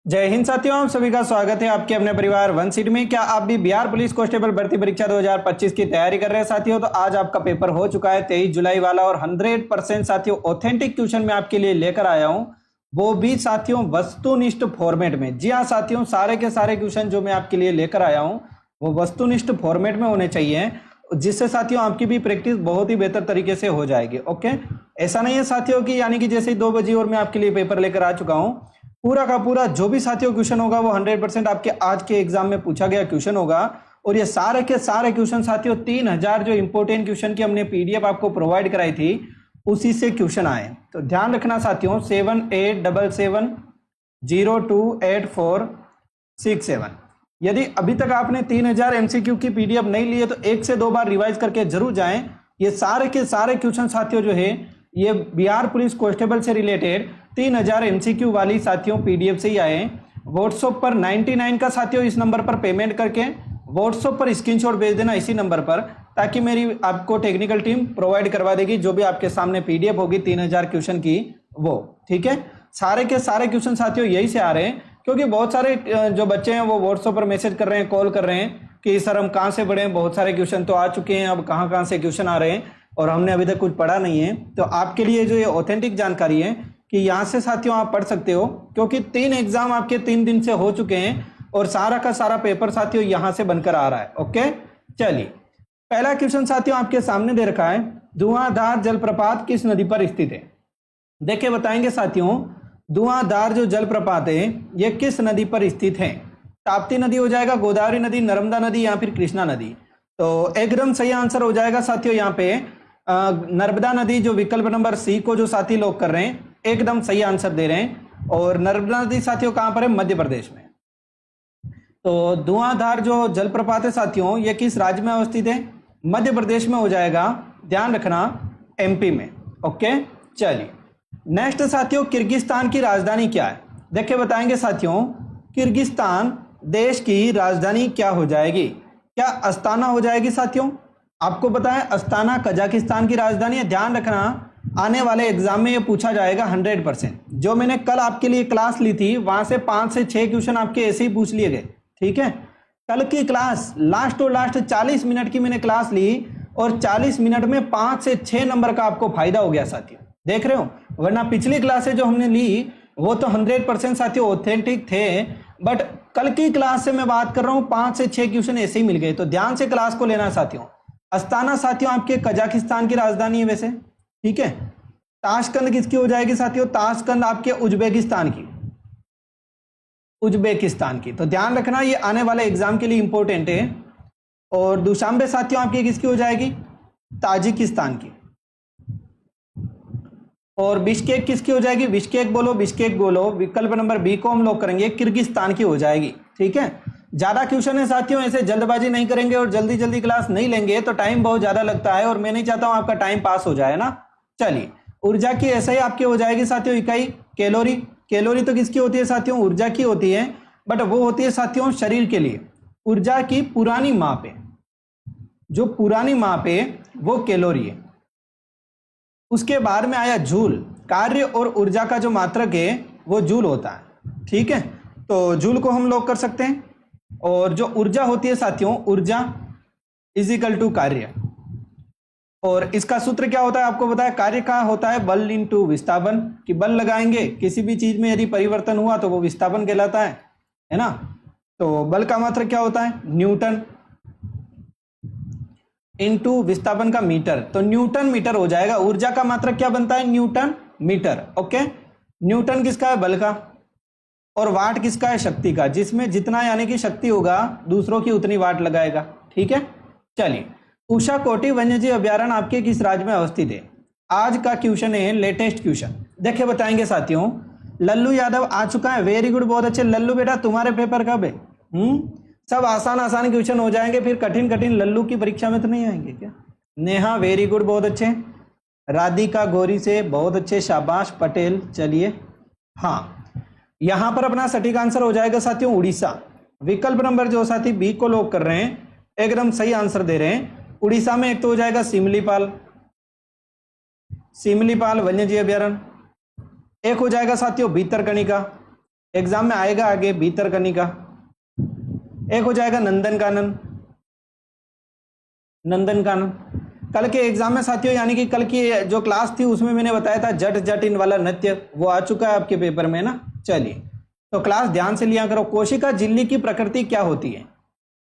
जय हिंद साथियों, आप सभी का स्वागत है आपके अपने परिवार वन सीट में। क्या आप भी बिहार पुलिस कांस्टेबल भर्ती परीक्षा 2025 की तैयारी कर रहे हैं साथियों? तो आज आपका पेपर हो चुका है 23 जुलाई वाला और 100% साथियों ऑथेंटिक क्वेश्चन मैं आपके लिए लेकर आया हूं, वो भी साथियों वस्तुनिष्ठ फॉर्मेट में। जी हाँ साथियों, सारे के सारे क्वेश्चन जो मैं आपके लिए लेकर आया हूँ वो वस्तुनिष्ठ फॉर्मेट में होने चाहिए, जिससे साथियों आपकी भी प्रैक्टिस बहुत ही बेहतर तरीके से हो जाएगी। ओके, ऐसा नहीं है साथियों कि यानी कि जैसे ही 2 बजे और मैं आपके लिए पेपर लेकर आ चुका हूं, पूरा का पूरा जो भी साथियों क्वेश्चन होगा वो 100% आपके आज के एग्जाम में पूछा गया क्वेश्चन होगा। और ये सारे के सारे क्वेश्चन साथियों 3000 जो इंपोर्टेंट क्वेश्चन की हमने पीडीएफ आपको प्रोवाइड कराई थी उसी से क्वेश्चन आए। तो ध्यान रखना साथियों, 7877028467। यदि अभी तक आपने 3000 एमसीक्यू की पीडीएफ नहीं ली है तो 1 से 2 बार रिवाइज करके जरूर जाएं। ये सारे के सारे क्वेश्चन साथियों जो है ये बिहार पुलिस कांस्टेबल से रिलेटेड 3000 एमसीक्यू वाली साथियों पीडीएफ से ही आए। व्हाट्सएप पर 99 का साथियों इस नंबर पर पेमेंट करके व्हाट्सएप पर स्क्रीनशॉट भेज देना इसी नंबर पर, ताकि मेरी आपको टेक्निकल टीम प्रोवाइड करवा देगी जो भी आपके सामने पीडीएफ होगी 3000 क्वेश्चन की वो। ठीक है, सारे के सारे क्वेश्चन साथियों यही से आ रहे हैं, क्योंकि बहुत सारे जो बच्चे हैं वो व्हाट्सएप पर मैसेज कर रहे हैं, कॉल कर रहे हैं कि सर हम कहाँ से पढ़े, बहुत सारे क्वेश्चन तो आ चुके हैं, अब कहाँ कहाँ से क्वेश्चन आ रहे हैं और हमने अभी तक कुछ पढ़ा नहीं है। तो आपके लिए जो ये ऑथेंटिक जानकारी है कि यहाँ से साथियों आप पढ़ सकते हो, क्योंकि 3 एग्जाम आपके 3 दिन से हो चुके हैं और सारा का सारा पेपर साथियों यहाँ से बनकर आ रहा है। ओके, चलिए पहला क्वेश्चन साथियों आपके सामने दे रखा है, धुआंधार जलप्रपात किस नदी पर स्थित है? देखिए बताएंगे साथियों, धुआंधार जो जलप्रपात है ये किस नदी पर स्थित है? ताप्ती नदी हो जाएगा, गोदावरी नदी, नर्मदा नदी या फिर कृष्णा नदी? तो एकदम सही आंसर हो जाएगा साथियों यहाँ पे नर्मदा नदी। जो विकल्प नंबर सी को जो साथी लोग कर रहे हैं एकदम सही आंसर दे रहे हैं। और नर्मदा नदी साथियों कहां पर है? मध्य प्रदेश में। तो धुआंधार जो जलप्रपात है साथियों ये किस राज्य में अवस्थित है? मध्य प्रदेश में हो जाएगा, ध्यान रखना, एमपी में। ओके, चलिए नेक्स्ट साथियों, किर्गिस्तान की राजधानी क्या है? देखिए बताएंगे साथियों, किर्गिस्तान देश की राजधानी क्या हो जाएगी? क्या अस्ताना हो जाएगी साथियों? आपको पता है अस्ताना कजाकिस्तान की राजधानी है। ध्यान रखना, आने वाले एग्जाम में ये पूछा जाएगा 100%। जो मैंने कल आपके लिए क्लास ली थी वहां से 5 से 6 क्वेश्चन आपके ऐसे ही पूछ लिए गए। ठीक है, कल की क्लास लास्ट 40 मिनट की मैंने क्लास ली और 40 मिनट में 5 से 6 नंबर का आपको फायदा हो गया साथियों, देख रहे हो। वरना पिछली क्लासें जो हमने ली वो तो 100% साथियों ऑथेंटिक थे, बट कल की क्लास से मैं बात कर रहा हूं 5 से 6 क्वेश्चन ऐसे ही मिल गए। तो ध्यान से क्लास को लेना साथियों। अस्ताना साथियों आपके कजाकिस्तान की राजधानी है वैसे। ठीक है, ताशकंद किसकी हो जाएगी साथियों? ताशकंद आपके उज्बेकिस्तान की, उज्बेकिस्तान की। तो ध्यान रखना ये आने वाले एग्जाम के लिए इंपॉर्टेंट है। और दुशांबे साथियों आपकी किसकी हो जाएगी? ताजिकिस्तान की। और बिश्केक किसकी हो जाएगी? बिश्केक बोलो, बिश्केक बोलो, विकल्प नंबर बी को हम लोग करेंगे, किर्गिस्तान की हो जाएगी। ठीक है, ज्यादा क्वेश्चन है साथियों, ऐसे जल्दबाजी नहीं करेंगे और जल्दी जल्दी क्लास नहीं लेंगे तो टाइम बहुत ज्यादा लगता है और मैं नहीं चाहता हूं आपका टाइम पास हो जाए ना। चलिए, ऊर्जा की ऐसे ही आपकी हो जाएगी साथियों इकाई कैलोरी। कैलोरी तो किसकी होती है साथियों? ऊर्जा की होती है, बट वो होती है साथियों शरीर के लिए। ऊर्जा की पुरानी माप है, जो पुरानी माप है वो कैलोरी है। उसके बाद में आया जूल। कार्य और ऊर्जा का जो मात्रक है वो जूल होता है। ठीक है, तो जूल को हम लोग कर सकते हैं। और जो ऊर्जा होती है साथियों, ऊर्जा इजिकल टू कार्य। और इसका सूत्र क्या होता है आपको बताया? कार्य का होता है बल इंटू विस्थापन, कि बल लगाएंगे किसी भी चीज में यदि परिवर्तन हुआ तो वो विस्थापन कहलाता है ना। तो बल का मात्रक क्या होता है? न्यूटन इंटू विस्थापन का मीटर, तो न्यूटन मीटर हो जाएगा। ऊर्जा का मात्रक क्या बनता है? Newton metre. ओके, न्यूटन किसका है? बल का। और वाट किसका है? शक्ति का। जिसमें जितना यानी कि शक्ति होगा दूसरों की उतनी वाट लगाएगा। ठीक है, चलिए उषा कोटी वन्यजीव अभ्यारण्य आपके किस राज्य में अवस्थित है? आज का क्वेश्चन है, लेटेस्ट क्वेश्चन। देखिए बताएंगे साथियों, लल्लू यादव आ चुका है, वेरी गुड, बहुत अच्छे। लल्लू बेटा तुम्हारे पेपर कब है? सब आसान आसान क्वेश्चन हो जाएंगे, फिर कठिन कठिन लल्लू की परीक्षा में तो नहीं आएंगे क्या? नेहा वेरी गुड, बहुत अच्छे। राधिका गौरी से बहुत अच्छे, शाबाश। पटेल, चलिए हाँ, यहां पर अपना सटीक आंसर हो जाएगा साथियों उड़ीसा। विकल्प नंबर जो साथी बी को लोग कर रहे हैं एकदम सही आंसर दे रहे हैं। उड़ीसा में एक तो हो जाएगा सिमलीपाल, सिमलीपाल वन्यजीव अभ्यारण्य। एक हो जाएगा साथियों भीतरकनिका, एग्जाम में आएगा आगे, भीतरकनिका। एक हो जाएगा नंदनकानन, नंदनकानन। कल के एग्जाम में साथियों, यानी कि कल की जो क्लास थी उसमें मैंने बताया था जट जटिन वाला नृत्य, वो आ चुका है आपके पेपर में ना। चलिए तो क्लास ध्यान से लिया करो। कोशिका झिल्ली की प्रकृति क्या होती है?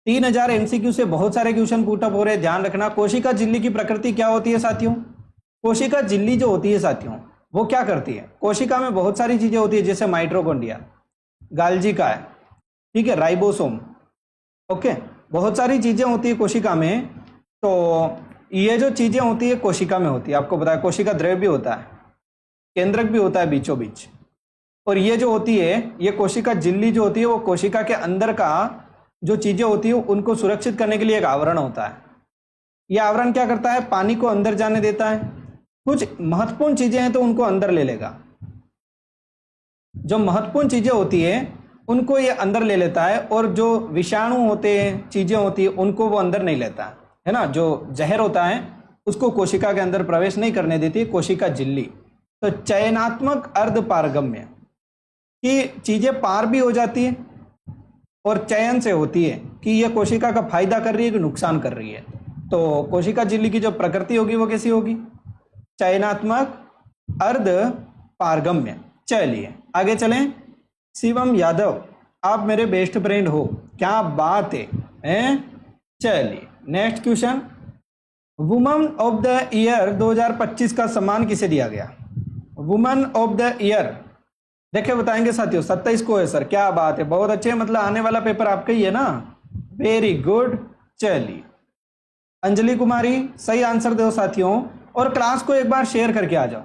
3000 एमसीक्यू से बहुत सारे क्वेश्चन पुटअप हो रहे हैं, ध्यान रखना। कोशिका झिल्ली की प्रकृति क्या होती है साथियों? कोशिका झिल्ली जो होती है साथियों, वो क्या करती है? कोशिका में बहुत सारी चीजें होती है, जैसे माइटोकॉन्ड्रिया, गाल्जी का है, ठीक है, राइबोसोम, ओके, बहुत सारी चीजें होती है कोशिका में। तो ये जो चीजें होती है कोशिका में होती है, आपको पता है कोशिका द्रव्य भी होता है, केंद्रक भी होता है बीचों बीच। और ये जो होती है, ये कोशिका झिल्ली जो होती है, वो कोशिका के अंदर का जो चीजें होती है उनको सुरक्षित करने के लिए एक आवरण होता है। यह आवरण क्या करता है? पानी को अंदर जाने देता है। कुछ महत्वपूर्ण चीजें हैं तो उनको अंदर ले लेगा, जो महत्वपूर्ण चीजें होती है उनको ये अंदर ले लेता है, और जो विषाणु होते हैं, चीजें होती है, उनको वो अंदर नहीं लेता है ना। जो जहर होता है उसको कोशिका के अंदर प्रवेश नहीं करने देती है कोशिका झिल्ली। तो चयनात्मक अर्धपारगम्य की चीजें पार भी हो जाती है, और चयन से होती है कि यह कोशिका का फायदा कर रही है कि नुकसान कर रही है। तो कोशिका झिल्ली की जो प्रकृति होगी वो कैसी होगी? चयनात्मक अर्धपारगम्य। चलिए आगे चलें। शिवम यादव, आप मेरे बेस्ट फ्रेंड हो, क्या बात है? चलिए next question. Woman of the year 2025 का सम्मान किसे दिया गया? वुमन ऑफ द ईयर देखिए बताएंगे साथियों, 27 को है सर। क्या बात है, बहुत अच्छे, मतलब आने वाला पेपर आपका ही है ना, वेरी गुड। चलिए अंजलि कुमारी सही आंसर दो साथियों, और क्लास को एक बार शेयर करके आ जाओ,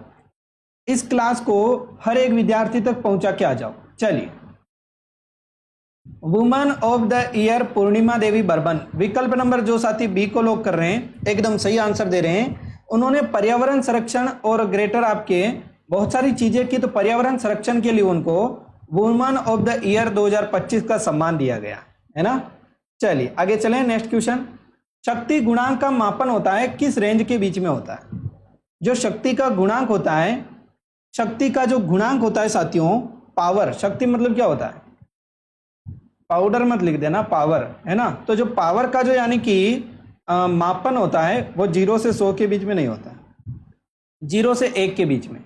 इस क्लास को हर एक विद्यार्थी तक पहुंचा के आ जाओ। चलिए वुमन ऑफ द ईयर पूर्णिमा देवी बर्मन, विकल्प नंबर जो साथी बी को लॉक कर रहे हैं एकदम सही आंसर दे रहे हैं। उन्होंने पर्यावरण संरक्षण और ग्रेटर आपके बहुत सारी चीजें की, तो पर्यावरण संरक्षण के लिए उनको वुमन ऑफ द ईयर 2025 का सम्मान दिया गया है ना। चलिए आगे चलें, नेक्स्ट क्वेश्चन। शक्ति गुणांक का मापन होता है किस रेंज के बीच में होता है? जो शक्ति का गुणांक होता है, शक्ति का जो गुणांक होता है साथियों, पावर, शक्ति मतलब क्या होता है? पाउडर मत लिख देना, पावर है ना। तो जो पावर का जो यानी कि मापन होता है वो 0 से 100 के बीच में नहीं होता, 0 से 1 के बीच में।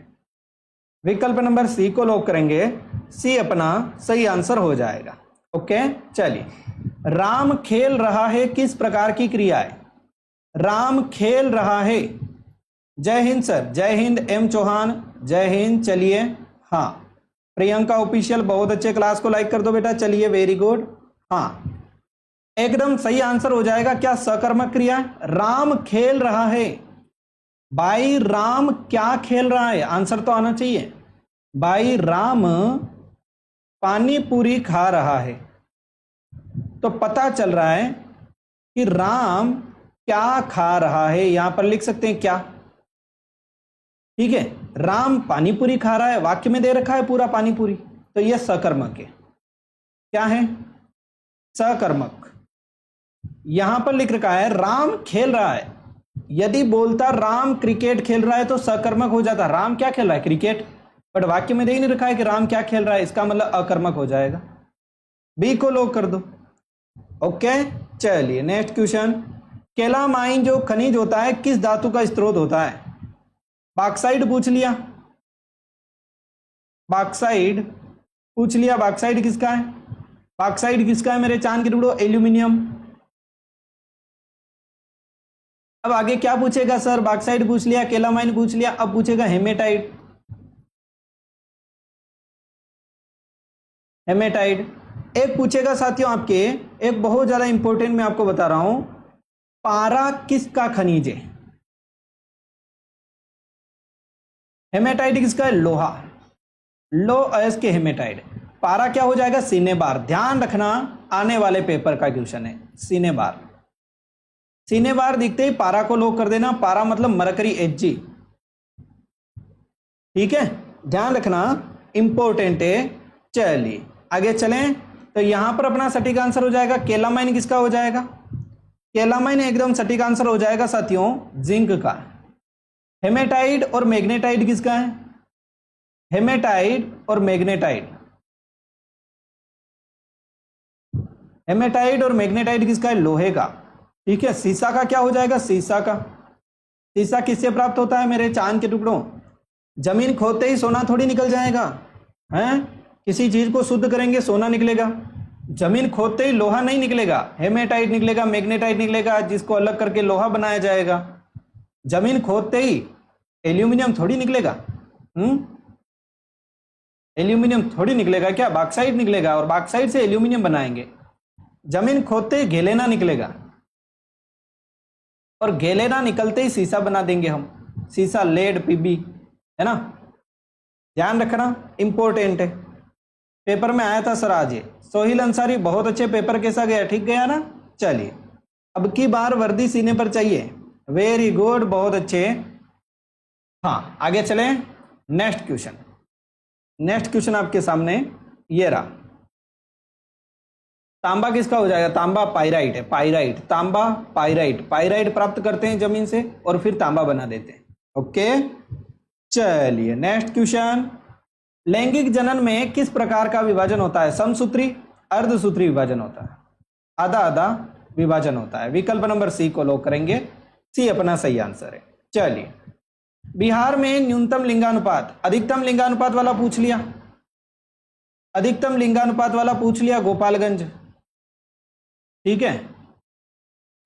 विकल्प नंबर सी को लॉक करेंगे, सी अपना सही आंसर हो जाएगा। ओके चलिए, राम खेल रहा है किस प्रकार की क्रिया है? राम खेल रहा है, जय हिंद सर, जय हिंद एम चौहान, जय हिंद। चलिए हाँ, प्रियंका ऑफिशियल बहुत अच्छे, क्लास को लाइक कर दो बेटा। चलिए वेरी गुड, हाँ एकदम सही आंसर हो जाएगा। क्या सकर्मक क्रिया? राम खेल रहा है, भाई राम क्या खेल रहा है? आंसर तो आना चाहिए भाई, राम पानी पूरी खा रहा है। तो पता चल रहा है कि राम क्या खा रहा है, यहां पर लिख सकते हैं क्या, ठीक है। राम पानी पूरी खा रहा है, वाक्य में दे रखा है पूरा पानी पूरी, तो यह सकर्मक है। क्या है? सकर्मक। यहां पर लिख रखा है राम खेल रहा है, यदि बोलता राम क्रिकेट खेल रहा है तो सकर्मक हो जाता। राम क्या खेल रहा है? क्रिकेट। बट वाक्य में दे ही नहीं रखा है कि राम क्या खेल रहा है, इसका मतलब अकर्मक हो जाएगा। बी को लॉक कर दो। ओके चलिए नेक्स्ट क्वेश्चन। केलामाइन जो खनिज होता है किस धातु का स्रोत होता है? बॉक्साइड पूछ लिया, बॉक्साइड पूछ लिया। बॉक्साइड किसका है? बॉक्साइड किसका है मेरे चांद के टुकड़ो? एल्यूमिनियम। अब आगे क्या पूछेगा सर? बॉक्साइड पूछ लिया, केलामाइन पूछ लिया, अब पूछेगा हेमेटाइट। हेमेटाइट एक पूछेगा साथियों आपके, एक बहुत ज्यादा इंपॉर्टेंट मैं आपको बता रहा हूं, पारा किसका खनिज है? हेमेटाइट किसका है? लोहा, लो अयस्क के हेमेटाइट। पारा क्या हो जाएगा? सिनेबार। ध्यान रखना आने वाले पेपर का क्वेश्चन है सिनेबार। सिनेबार दिखते ही पारा को लॉक कर देना, पारा मतलब मरकरी Hg, ठीक है, ध्यान रखना इंपॉर्टेंट है। चलिए आगे चलें, तो यहां पर अपना सटीक आंसर हो जाएगा केलामाइन किसका हो जाएगा? केलामाइन एकदम सटीक आंसर हो जाएगा साथियों, जिंक का। हेमेटाइट और मैग्नेटाइट किसका है? हेमेटाइट और मैग्नेटाइट हेमेटाइट और मैग्नेटाइट किसका है? लोहे का। ठीक है, सीसा का क्या हो जाएगा? सीसा का। सीसा किससे प्राप्त होता है मेरे चांद के टुकड़ों? जमीन खोदते ही सोना थोड़ी निकल जाएगा, हैं? किसी चीज को शुद्ध करेंगे सोना निकलेगा, जमीन खोदते ही लोहा नहीं निकलेगा। हेमेटाइट निकलेगा, मैग्नेटाइट निकलेगा, जिसको अलग करके लोहा बनाया जाएगा। जमीन खोदते ही एल्यूमिनियम थोड़ी निकलेगा। एल्यूमिनियम थोड़ी निकलेगा, क्या बॉक्साइट निकलेगा, और बॉक्साइट से एल्यूमिनियम बनाएंगे। जमीन खोदते ही गेलेना निकलेगा, और गेलेना निकलते ही सीसा बना देंगे हम। सीसा, लेड, पीबी, है ना? ध्यान रखना, इंपॉर्टेंट है। पेपर में आया था सर आज ये। सोहिल अंसारी, बहुत अच्छे। पेपर कैसा गया? ठीक गया ना? चलिए, अब की बार वर्दी सीने पर चाहिए। वेरी गुड, बहुत अच्छे। हाँ, आगे चलें। Next question. नेक्स्ट क्वेश्चन आपके सामने ये रहा। तांबा किसका हो जाएगा? तांबा पाइराइट है। पाइराइट, तांबा पाइराइट। पाइराइट प्राप्त करते हैं जमीन से और फिर तांबा बना देते हैं। ओके, चलिए नेक्स्ट क्वेश्चन। लैंगिक जनन में किस प्रकार का विभाजन होता है? समसूत्री, अर्धसूत्री विभाजन होता है, आधा आधा विभाजन होता है। विकल्प नंबर सी को लॉक करेंगे। सी अपना सही आंसर है। चलिए, बिहार में न्यूनतम लिंगानुपात, अधिकतम लिंगानुपात वाला पूछ लिया। अधिकतम लिंगानुपात वाला पूछ लिया गोपालगंज। ठीक है,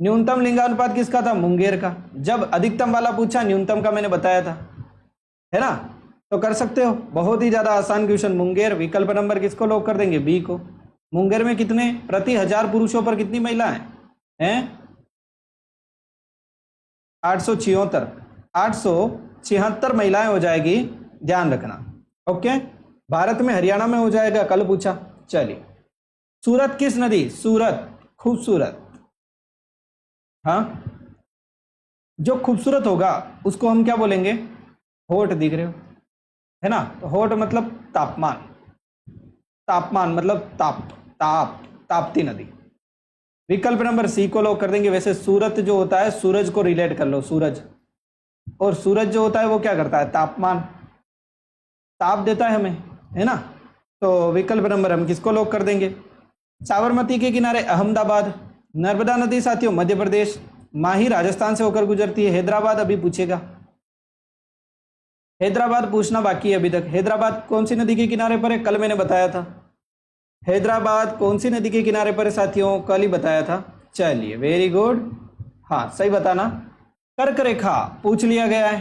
न्यूनतम लिंगानुपात किसका था? मुंगेर का। जब अधिकतम वाला पूछा, न्यूनतम का मैंने बताया था, है ना? तो कर सकते हो, बहुत ही ज्यादा आसान क्वेश्चन। मुंगेर। विकल्प नंबर किसको लॉक कर देंगे? बी को। मुंगेर में कितने प्रति 1000 पुरुषों पर कितनी महिलाएं हैं? 876। 876 महिलाएं हो जाएगी, ध्यान रखना। ओके, भारत में हरियाणा में हो जाएगा, कल पूछा। चलिए, सूरत किस नदी? सूरत, खूबसूरत। हाँ, जो खूबसूरत होगा उसको हम क्या बोलेंगे? होठ। दिख रहे हो, है ना? तो होठ मतलब तापमान। तापमान मतलब तापती नदी। विकल्प नंबर सी को लॉक कर देंगे। वैसे सूरत जो होता है, सूरज को रिलेट कर लो, सूरज। और सूरज जो होता है वो क्या करता है? तापमान, ताप देता है हमें, है ना? तो विकल्प नंबर हम किसको लॉक कर देंगे? साबरमती के किनारे अहमदाबाद। नर्मदा नदी साथियों मध्य प्रदेश। माही राजस्थान से होकर गुजरती है। हैदराबाद अभी पूछेगा, हैदराबाद पूछना बाकी है अभी तक। हैदराबाद कौन सी नदी के किनारे पर है? कल मैंने बताया था। हैदराबाद कौन सी नदी के किनारे पर है साथियों? कल ही बताया था। चलिए, वेरी गुड। हाँ, सही बताना। कर्क रेखा पूछ लिया गया है।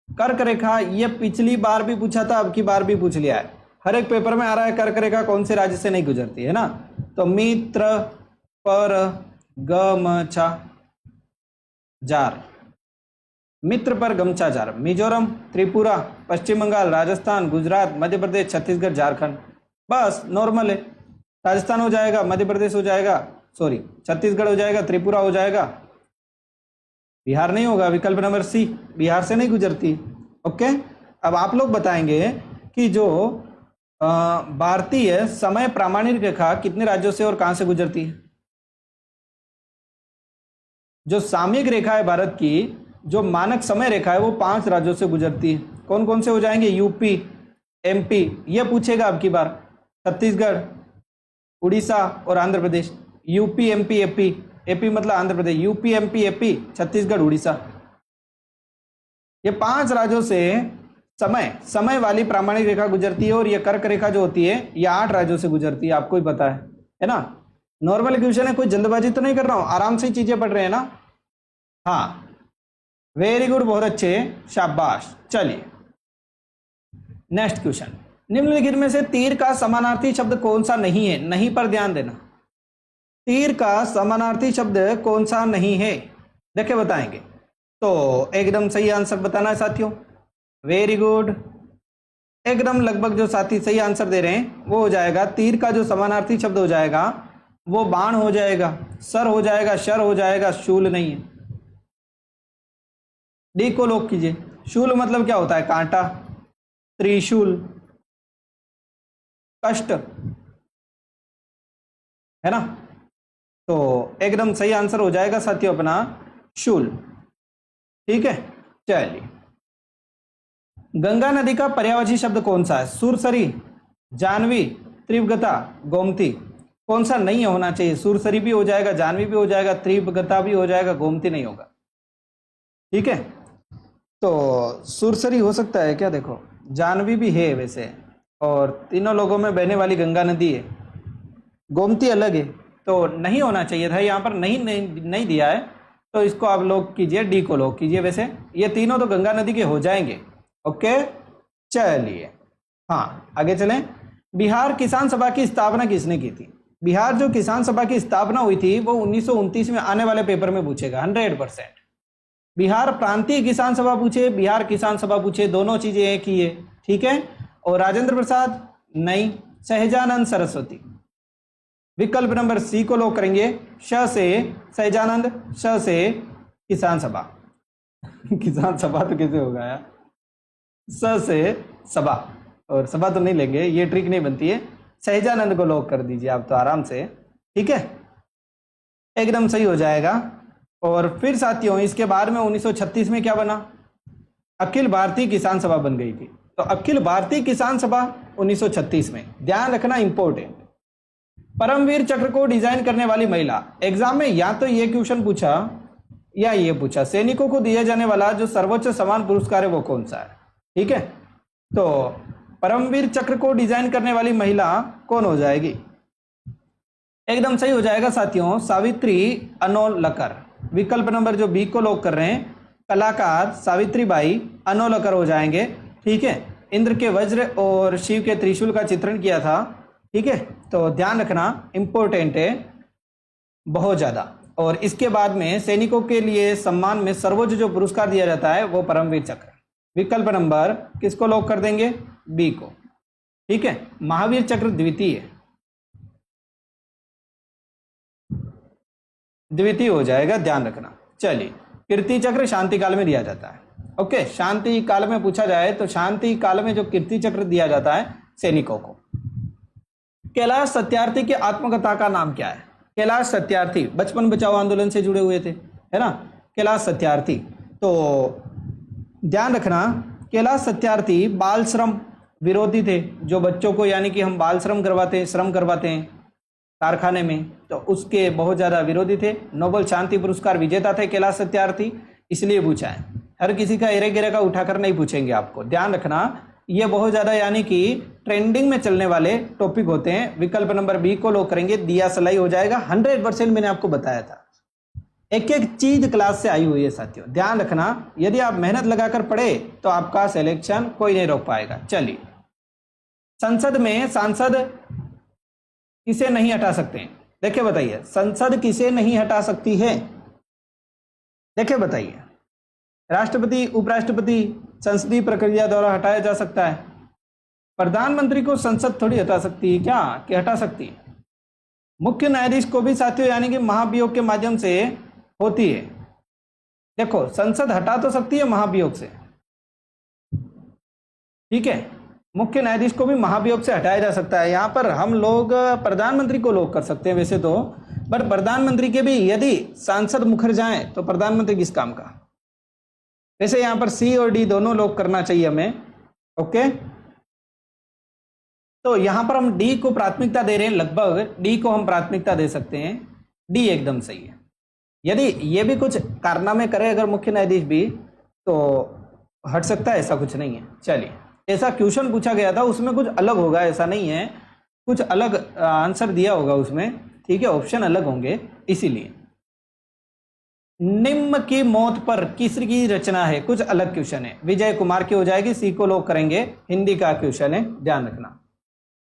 कर्क रेखा ये पिछली बार भी पूछा था, अब की बार भी पूछ लिया है। हर एक पेपर में आ रहा है कर्क रेखा कौन से राज्य से नहीं गुजरती है ना? तो मित्र पर गमछा जार, मित्र पर गमछा जार। मिजोरम, त्रिपुरा, पश्चिम बंगाल, राजस्थान, गुजरात, मध्य प्रदेश, छत्तीसगढ़, झारखंड। बस नॉर्मल है। राजस्थान हो जाएगा, मध्य प्रदेश हो जाएगा, सॉरी छत्तीसगढ़ हो जाएगा, त्रिपुरा हो जाएगा, बिहार नहीं होगा। विकल्प नंबर सी, बिहार से नहीं गुजरती। ओके, अब आप लोग बताएंगे कि जो भारतीय समय प्रामाणिक रेखा कितने राज्यों से और कहां से गुजरती है? जो सामयिक रेखा है भारत की, जो मानक समय रेखा है, वो 5 राज्यों से गुजरती है। कौन कौन से हो जाएंगे? यूपी, एमपी, ये पूछेगा अब की बार। छत्तीसगढ़, उड़ीसा और Andhra Pradesh. UP, MP, AP, AP मतलब Andhra Pradesh. UP, MP, AP, Chhattisgarh, Orissa. ये 5 राज्यों से समय वाली प्रामाणिक रेखा गुजरती है। और ये कर्क रेखा जो होती है, ये 8 राज्यों से गुजरती है। आपको ही पता है ना? नॉर्मल क्वेश्चन है, कोई जल्दबाजी तो नहीं कर रहा हूं, आराम से चीजें पढ़ रहे हैं ना? हाँ, वेरी गुड, बहुत अच्छे, शाबाश। चलिए नेक्स्ट क्वेश्चन। निम्नलिखित में से तीर का समानार्थी शब्द कौन सा नहीं है? नहीं पर ध्यान देना। तीर का समानार्थी शब्द कौन सा नहीं है? देखे बताएंगे तो एकदम सही आंसर बताना है साथियों। वेरी गुड, एकदम लगभग जो साथी सही आंसर दे रहे हैं वो हो जाएगा। तीर का जो समानार्थी शब्द हो जाएगा वो बाण हो जाएगा, सर हो जाएगा, शर हो जाएगा, शूल नहीं है। डी को लॉक कीजिए। शूल मतलब क्या होता है? कांटा, त्रिशूल, कष्ट, है ना? तो एकदम सही आंसर हो जाएगा साथियों अपना शूल। ठीक है, चलिए। गंगा नदी का पर्यायवाची शब्द कौन सा है? सुरसरी, जानवी, त्रिवगता, गोमती। कौन सा नहीं होना चाहिए? सुरसरी भी हो जाएगा, जानवी भी हो जाएगा, त्रिभगता भी हो जाएगा, गोमती नहीं होगा। ठीक है, तो सुरसरी हो सकता है क्या? देखो जानवी भी है वैसे, और तीनों लोगों में बहने वाली गंगा नदी है, गोमती अलग है, तो नहीं होना चाहिए था, यहाँ पर नहीं दिया है, तो इसको आप लॉक कीजिए, डी को लॉक कीजिए। वैसे ये तीनों तो गंगा नदी के हो जाएंगे। ओके चलिए, हाँ आगे चलें। बिहार किसान सभा की स्थापना किसने की थी? बिहार जो किसान सभा की स्थापना हुई थी वो 1929 में आने वाले पेपर में पूछेगा 100%। बिहार प्रांतीय किसान सभा पूछे, बिहार किसान सभा पूछे, दोनों चीजें एक ही है। ठीक है, और राजेंद्र प्रसाद नहीं, सहजानंद सरस्वती। विकल्प नंबर सी को लॉक करेंगे, श से सहजानंद, श से किसान सभा। किसान सभा तो कैसे होगा यार, स से सभा, और सभा तो नहीं लेंगे, ये ट्रिक नहीं बनती है। सहजानंद को लॉक कर दीजिए आप तो आराम से। ठीक है, एकदम सही हो जाएगा। और फिर साथियों इसके बाद में 1936 में क्या बना? अखिल भारतीय किसान सभा बन गई थी। तो अखिल भारतीय किसान सभा 1936 में, ध्यान रखना इंपॉर्टेंट। परमवीर चक्र को डिजाइन करने वाली महिला, एग्जाम में या तो ये क्वेश्चन पूछा या ये पूछा, सैनिकों को दिया जाने वाला जो सर्वोच्च सम्मान पुरस्कार है वो कौन सा है? ठीक है, तो परमवीर चक्र को डिजाइन करने वाली महिला कौन हो जाएगी? एकदम सही हो जाएगा साथियों, सावित्री अनोलकर। विकल्प नंबर जो बी को लॉक कर रहे हैं, कलाकार सावित्रीबाई अनोलकर हो जाएंगे। ठीक है, इंद्र के वज्र और शिव के त्रिशूल का चित्रण किया था। ठीक है, तो ध्यान रखना इंपॉर्टेंट है बहुत ज्यादा। और इसके बाद में सैनिकों के लिए सम्मान में सर्वोच्च जो पुरस्कार दिया जाता है वो परमवीर चक्र। विकल्प नंबर किसको लॉक कर देंगे? बी को। ठीक है, महावीर चक्र द्वितीय हो जाएगा, ध्यान रखना। चलिए, कीर्ति चक्र शांति काल में दिया जाता है। ओके, शांति काल में पूछा जाए तो शांति काल में जो कीर्ति चक्र दिया जाता है सैनिकों को। कैलाश सत्यार्थी की आत्मकथा का नाम क्या है? कैलाश सत्यार्थी बचपन बचाओ आंदोलन से जुड़े हुए थे, है ना, कैलाश सत्यार्थी। तो ध्यान रखना, कैलाश सत्यार्थी बाल श्रम विरोधी थे, जो बच्चों को यानी कि हम बाल श्रम करवाते हैं कारखाने में, तो उसके बहुत ज्यादा विरोधी थे। नोबेल शांति पुरस्कार विजेता थे कैलाश सत्यार्थी, इसलिए पूछा है। हर किसी का एरे गिरे का उठाकर नहीं पूछेंगे आपको, ध्यान रखना, ये बहुत ज्यादा यानी कि ट्रेंडिंग में चलने वाले टॉपिक होते हैं। विकल्प नंबर बी को लॉक करेंगे, दिया सलाई हो जाएगा। 100% मैंने आपको बताया था, एक एक चीज क्लास से आई हुई है साथियों, ध्यान रखना। यदि आप मेहनत लगाकर पढ़े तो आपका सिलेक्शन कोई नहीं रोक पाएगा। चलिए, संसद में सांसद किसे नहीं हटा सकते हैं? देखिए बताइए, संसद किसे नहीं हटा सकती है? देखिए बताइए, राष्ट्रपति, उपराष्ट्रपति संसदीय प्रक्रिया द्वारा हटाया जा सकता है। प्रधानमंत्री को संसद थोड़ी हटा सकती है क्या, कि हटा सकती है? मुख्य न्यायाधीश को भी साथियों यानी कि महाभियोग के माध्यम से होती है। देखो, संसद हटा तो सकती है महाभियोग से, ठीक है, मुख्य न्यायाधीश को भी महाभियोग से हटाया जा सकता है। यहाँ पर हम लोग प्रधानमंत्री को लॉक कर सकते हैं वैसे तो, पर प्रधानमंत्री के भी यदि सांसद मुकर जाएं तो प्रधानमंत्री किस काम का? वैसे यहाँ पर सी और डी दोनों लॉक करना चाहिए हमें। ओके, तो यहाँ पर हम डी को प्राथमिकता दे रहे हैं, लगभग डी को हम प्राथमिकता दे सकते हैं। डी एकदम सही है। यदि ये भी कुछ कारनामे करे अगर मुख्य न्यायाधीश भी, तो हट सकता है, ऐसा कुछ नहीं है। चलिए, ऐसा क्वेश्चन पूछा गया था, उसमें कुछ अलग होगा, ऐसा नहीं है, कुछ अलग आंसर दिया होगा उसमें, ठीक है, ऑप्शन अलग होंगे इसीलिए। निम्न की मौत पर किसकी रचना है? कुछ अलग क्वेश्चन है, विजय कुमार की हो जाएगी, सी को लॉक करेंगे, हिंदी का क्वेश्चन है, ध्यान रखना।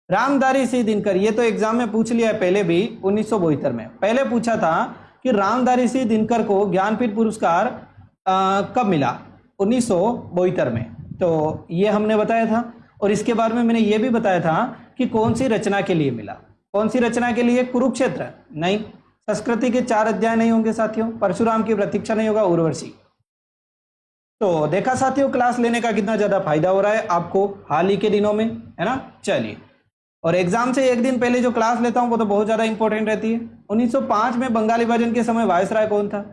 रामधारी सिंह दिनकर, ये तो एग्जाम में पूछ लिया है पहले भी, 1972 में पहले पूछा था कि रामधारी सिंह दिनकर को ज्ञानपीठ पुरस्कार कब मिला? 1972 में, तो ये हमने बताया था। और इसके बारे में मैंने ये भी बताया था कि कौन सी रचना के लिए मिला। कौन सी रचना के लिए? कुरुक्षेत्र नहीं, संस्कृति के 4 अध्याय नहीं होंगे साथियों, परशुराम की प्रतीक्षा नहीं होगा, उर्वशी। तो देखा साथियों, क्लास लेने का कितना ज्यादा फायदा हो रहा है आपको हाल ही के दिनों में, है ना। चलिए, और एग्जाम से एक दिन पहले जो क्लास लेता हूं वो तो बहुत ज्यादा इंपॉर्टेंट रहती है। 1905 में बंगाल विभाजन के समय वायसराय कौन था?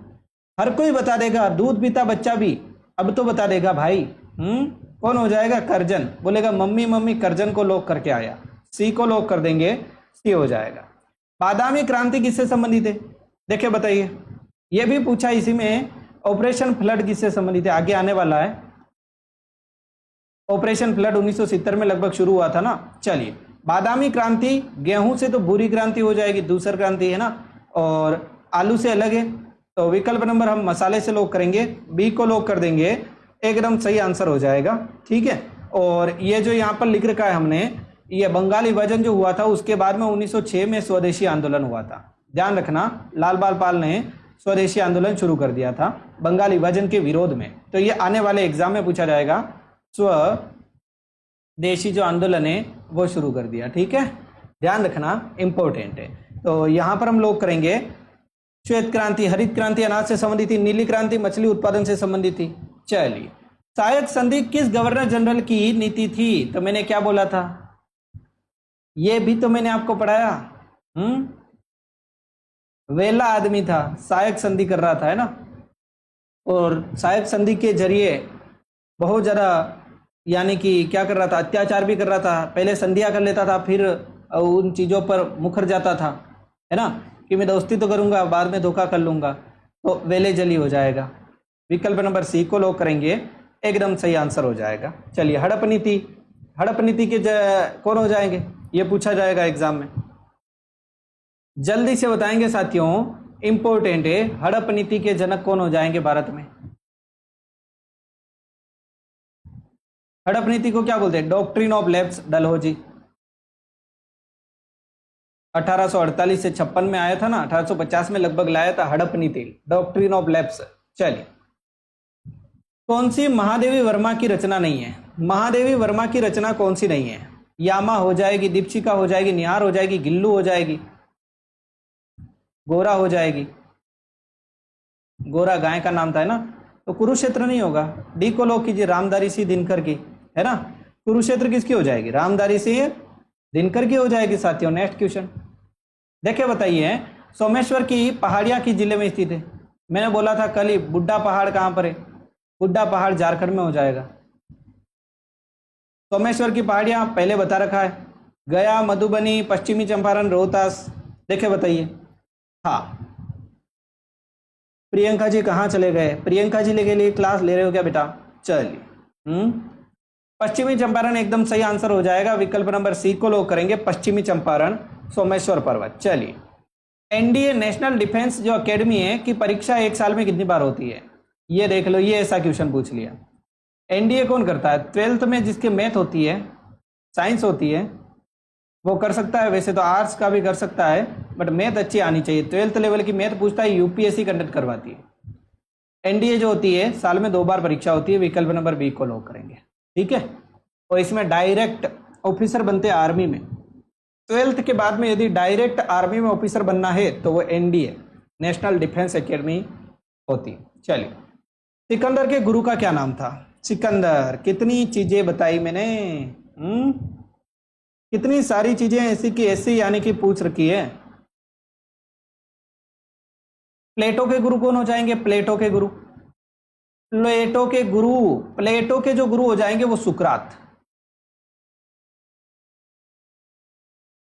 हर कोई बता देगा, दूध पीता बच्चा भी अब तो बता देगा भाई। कौन हो जाएगा? करजन। बोलेगा मम्मी मम्मी करजन को लॉक करके आया, सी को लॉक कर देंगे, सी हो जाएगा। बादामी क्रांति किससे संबंधित है? देखिए बताइए, ये भी पूछा इसी में। ऑपरेशन फ्लड किससे संबंधित है? आगे आने वाला है। ऑपरेशन फ्लड 1970 में लगभग शुरू हुआ था ना। चलिए, बादामी क्रांति गेहूं से तो बुरी क्रांति हो जाएगी, दूसरी क्रांति है ना, और आलू से अलग है, तो विकल्प नंबर हम मसाले से लॉक करेंगे, बी को लॉक कर देंगे, एकदम सही आंसर हो जाएगा। ठीक है, और ये जो यहाँ पर लिख रखा है हमने, ये बंगाल विभाजन जो हुआ था उसके बाद में 1906 में स्वदेशी आंदोलन हुआ था। ध्यान रखना, लाल बाल पाल ने स्वदेशी आंदोलन शुरू कर दिया था बंगाल विभाजन के विरोध में। तो ये आने वाले एग्जाम में पूछा जाएगा, स्वदेशी जो आंदोलन है वो शुरू कर दिया। ठीक है, ध्यान रखना, इंपॉर्टेंट है। तो यहाँ पर हम लोग करेंगे श्वेत क्रांति, हरित क्रांति अनाज से संबंधित थी, नीली क्रांति मछली उत्पादन से संबंधित थी। चलिए, सहायक संधि किस गवर्नर जनरल की नीति थी? तो मैंने क्या बोला था, ये भी तो मैंने आपको पढ़ाया। वेला आदमी था, सहायक संधि कर रहा था, है ना, और सहायक संधि के जरिए बहुत ज्यादा यानी कि क्या कर रहा था, अत्याचार भी कर रहा था। पहले संधियां कर लेता था, फिर उन चीजों पर मुखर जाता था, है ना, कि मैं दोस्ती तो करूंगा, बाद में धोखा कर लूंगा, तो वेले जली हो जाएगा। विकल्प नंबर सी को लॉक करेंगे, एकदम सही आंसर हो जाएगा। चलिए, हड़प नीति, हड़प नीति के कौन हो जाएंगे, ये पूछा जाएगा एग्जाम में। जल्दी से बताएंगे साथियों, इंपॉर्टेंट है, हड़प नीति के जनक कौन हो जाएंगे भारत में? हड़प नीति को क्या बोलते हैं? Doctrine of lapse, Dalhousie. 1848 से 56 में आया था ना, 1850 में लगभग लाया था हड़प नीति, डॉक्ट्रिन ऑफ लैप्स। चलिए, कौन सी महादेवी वर्मा की रचना नहीं है? महादेवी वर्मा की रचना कौन सी नहीं है? यामा हो जाएगी, दीपशिका हो जाएगी, निहार हो जाएगी, गिल्लू हो जाएगी, गोरा हो जाएगी। गोरा गाय का नाम था, है ना, तो कुरुक्षेत्र नहीं होगा। डी को लॉक कीजिए, रामधारी सिंह दिनकर की, है ना। कुरुक्षेत्र किसकी हो जाएगी? रामधारी सिंह दिनकर की हो जाएगी साथियों। नेक्स्ट क्वेश्चन देखिए, बताइए, सोमेश्वर की पहाड़ियां किस जिले में स्थित है? मैंने बोला था कल ही, बुड्ढा पहाड़ कहां पर है? बुड्ढा पहाड़ झारखंड में हो जाएगा। सोमेश्वर की पहाड़ियां पहले बता रखा है, गया, मधुबनी, पश्चिमी चंपारण, रोहतास। देखे बताइए। हाँ, प्रियंका जी कहाँ चले गए? प्रियंका जी के लिए क्लास ले रहे हो क्या बेटा? चलिए, पश्चिमी चंपारण एकदम सही आंसर हो जाएगा। विकल्प नंबर सी को लॉक करेंगे, पश्चिमी चंपारण, सोमेश्वर पर्वत। चलिए, एनडीए नेशनल डिफेंस जो एकेडमी है की परीक्षा एक साल में कितनी बार होती है? ये देख लो, ये ऐसा क्वेश्चन पूछ लिया। एनडीए कौन करता है? 12th में जिसके मैथ होती है, साइंस होती है, वो कर सकता है। वैसे तो आर्ट्स का भी कर सकता है, बट मैथ अच्छी आनी चाहिए। 12th लेवल की मैथ पूछता है, यूपीएससी कंडक्ट करवाती है। एनडीए जो होती है साल में 2 बार परीक्षा होती है। विकल्प नंबर बी को लॉक करेंगे। ठीक है, और इसमें डायरेक्ट ऑफिसर बनते हैं आर्मी में। 12th के बाद में यदि डायरेक्ट आर्मी में ऑफिसर बनना है तो वो एनडीए नेशनल डिफेंस एकेडमी होती है। चलिए, सिकंदर के गुरु का क्या नाम था? सिकंदर, कितनी चीजें बताई मैंने, कितनी सारी चीजें ऐसी की ऐसी यानी कि पूछ रखी है। प्लेटो के गुरु कौन हो जाएंगे? प्लेटो के गुरु, प्लेटो के गुरु, प्लेटो के जो गुरु हो जाएंगे वो सुकरात।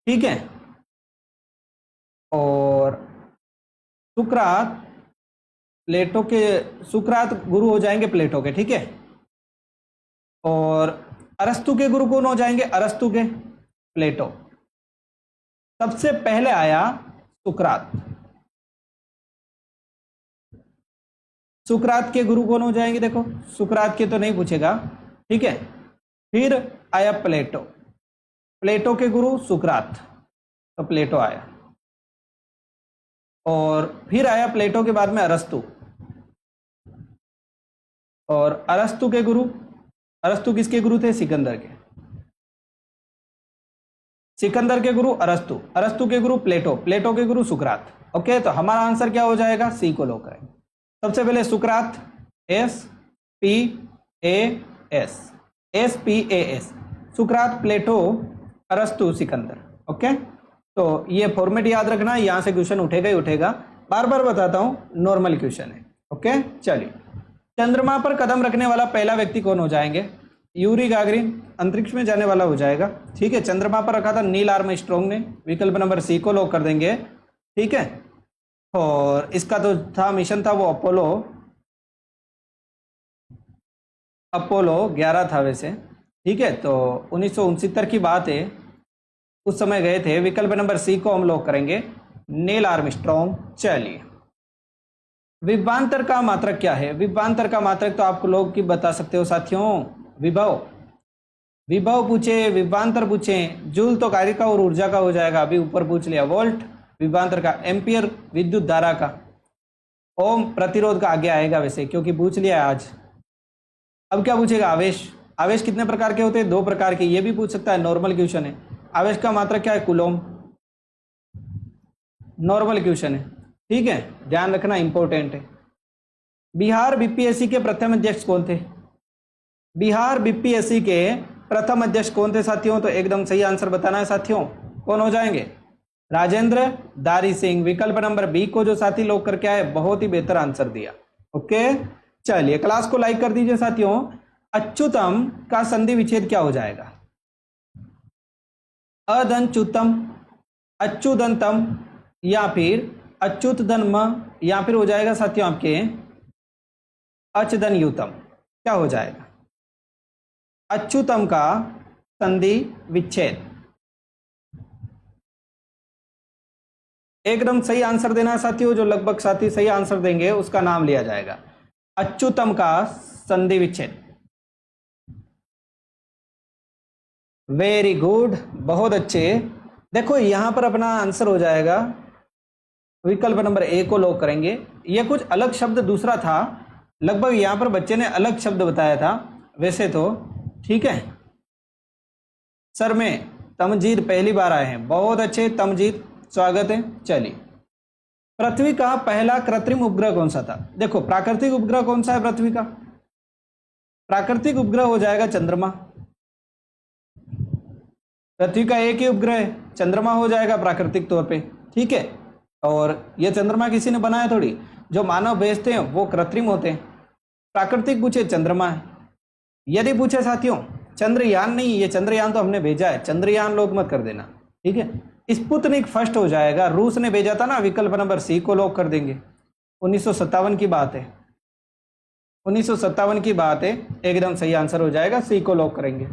ठीक है, और सुकरात, प्लेटो के सुकरात गुरु हो जाएंगे प्लेटो के। ठीक है, और अरस्तु के गुरु कौन हो जाएंगे? अरस्तु के, प्लेटो। सबसे पहले आया सुकरात। सुकरात के गुरु कौन हो जाएंगे? देखो, सुकरात के तो नहीं पूछेगा। ठीक है, फिर आया प्लेटो, प्लेटो के गुरु सुकरात, तो प्लेटो आया। और फिर आया प्लेटो के बाद में अरस्तु, और अरस्तु के गुरु, अरस्तु किसके गुरु थे? सिकंदर के। सिकंदर के गुरु अरस्तु, अरस्तु के गुरु प्लेटो, प्लेटो के गुरु सुकरात। ओके, तो हमारा आंसर क्या हो जाएगा? सी को लॉक करेंगे। सबसे पहले सुकरात, S P A S, S P A S, सुकरात, प्लेटो, अरस्तु, सिकंदर। ओके, तो ये फॉर्मेट याद रखना, यहां से क्वेश्चन उठेगा ही उठेगा। बार बार बताता हूं, नॉर्मल क्वेश्चन है। ओके, चलिए, चंद्रमा पर कदम रखने वाला पहला व्यक्ति कौन हो जाएंगे? यूरी गागरिन अंतरिक्ष में जाने वाला हो जाएगा। ठीक है, चंद्रमा पर रखा था नील आर्मस्ट्रॉन्ग ने, विकल्प नंबर सी को लॉक कर देंगे। ठीक है, और इसका तो था मिशन था वो अपोलो 11 था वैसे। ठीक है, तो 1969 की बात है, उस समय गए थे। विकल्प नंबर सी को हम लॉक करेंगे, नील आर्मस्ट्रॉन्ग। चलिए, विभवांतर का मात्रक क्या है? विभवांतर का मात्रक तो आप लोग की बता सकते हो साथियों। विभव पूछे, विभवांतर पूछे, जूल तो कार्य का और ऊर्जा का हो जाएगा, अभी ऊपर पूछ लिया। वोल्ट विभवांतर का, एम्पियर विद्युत धारा का, ओम प्रतिरोध का आगे आएगा वैसे, क्योंकि पूछ लिया आज। अब क्या पूछेगा? आवेश। आवेश कितने प्रकार के होते हैं? 2 प्रकार के, ये भी पूछ सकता है, नॉर्मल क्वेश्चन है। आवेश का मात्रक क्या है? कूलॉम, नॉर्मल क्वेश्चन है। ठीक है, ध्यान रखना, इंपॉर्टेंट है। बिहार बीपीएससी के प्रथम अध्यक्ष कौन थे? बिहार बीपीएससी के प्रथम अध्यक्ष कौन थे साथियों? तो एकदम सही आंसर बताना है साथियों। कौन हो जाएंगे? राजेंद्र दारी सिंह। विकल्प नंबर बी को जो साथी लोग करके आए, बहुत ही बेहतर आंसर दिया। ओके, चलिए क्लास को लाइक कर दीजिए साथियों। अच्युतम का संधि विच्छेद क्या हो जाएगा? अदंच्युतम, अच्युतंतम, या फिर अच्युतधन्म, या फिर हो जाएगा साथियों आपके अचदनयुतम। क्या हो जाएगा? अच्युतम का संधि विच्छेद। एकदम सही आंसर देना है साथियों, जो लगभग साथी सही आंसर देंगे उसका नाम लिया जाएगा। अच्युतम का संधि विच्छेद। वेरी गुड, बहुत अच्छे। देखो यहां पर अपना आंसर हो जाएगा, विकल्प नंबर ए को लॉक करेंगे। यह कुछ अलग शब्द दूसरा था, लगभग यहां पर बच्चे ने अलग शब्द बताया था वैसे तो। ठीक है सर, में तमजीद पहली बार आए हैं, बहुत अच्छे तमजीद, स्वागत है। चलिए, पृथ्वी का पहला कृत्रिम उपग्रह कौन सा था? देखो प्राकृतिक उपग्रह कौन सा है पृथ्वी का? प्राकृतिक उपग्रह हो जाएगा चंद्रमा। पृथ्वी का एक ही उपग्रह है, चंद्रमा हो जाएगा प्राकृतिक तौर पे। ठीक है, और यह चंद्रमा किसी ने बनाया थोड़ी, जो मानव भेजते हैं वो कृत्रिम होते हैं। प्राकृतिक पूछे चंद्रमा है। यदि पूछे साथियों चंद्रयान, नहीं ये चंद्रयान तो हमने भेजा है, चंद्रयान लोग मत कर देना। ठीक है, स्पुतनिक फर्स्ट हो जाएगा, रूस ने भेजा था ना, विकल्प नंबर सी को लॉक कर देंगे। 1957 की बात है, 1957 की बात है, एकदम सही आंसर हो जाएगा, सी को लॉक करेंगे।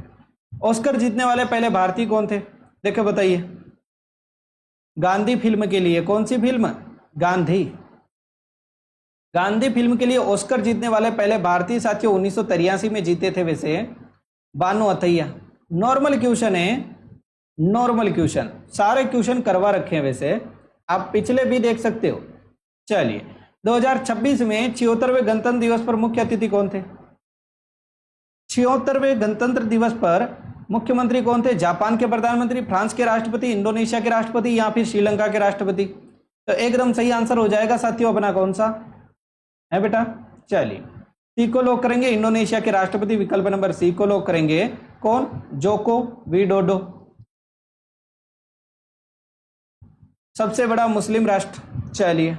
ऑस्कर जीतने वाले पहले भारतीय कौन थे? देखो बताइए, गांधी फिल्म के लिए, कौन सी फिल्म? गांधी। गांधी फिल्म के लिए ऑस्कर जीतने वाले पहले भारतीय साथियों 1983 में जीते थे वैसे, बानू अथैया। नॉर्मल क्वेश्चन है, नॉर्मल क्वेश्चन, सारे क्वेश्चन करवा रखे हैं वैसे, आप पिछले भी देख सकते हो। चलिए, 2026 में 76वें गणतंत्र दिवस पर मुख्य अतिथि कौन थे? 76वें गणतंत्र दिवस पर मुख्यमंत्री कौन थे? जापान के प्रधानमंत्री, फ्रांस के राष्ट्रपति, इंडोनेशिया के राष्ट्रपति, या फिर श्रीलंका के राष्ट्रपति। तो एकदम सही आंसर हो जाएगा साथियों अपना कौन सा है बेटा? चलिए, सी को लॉक करेंगे, इंडोनेशिया के राष्ट्रपति, विकल्प नंबर सी को लॉक करेंगे। कौन? Joko Widodo. सबसे बड़ा मुस्लिम राष्ट्र। चलिए,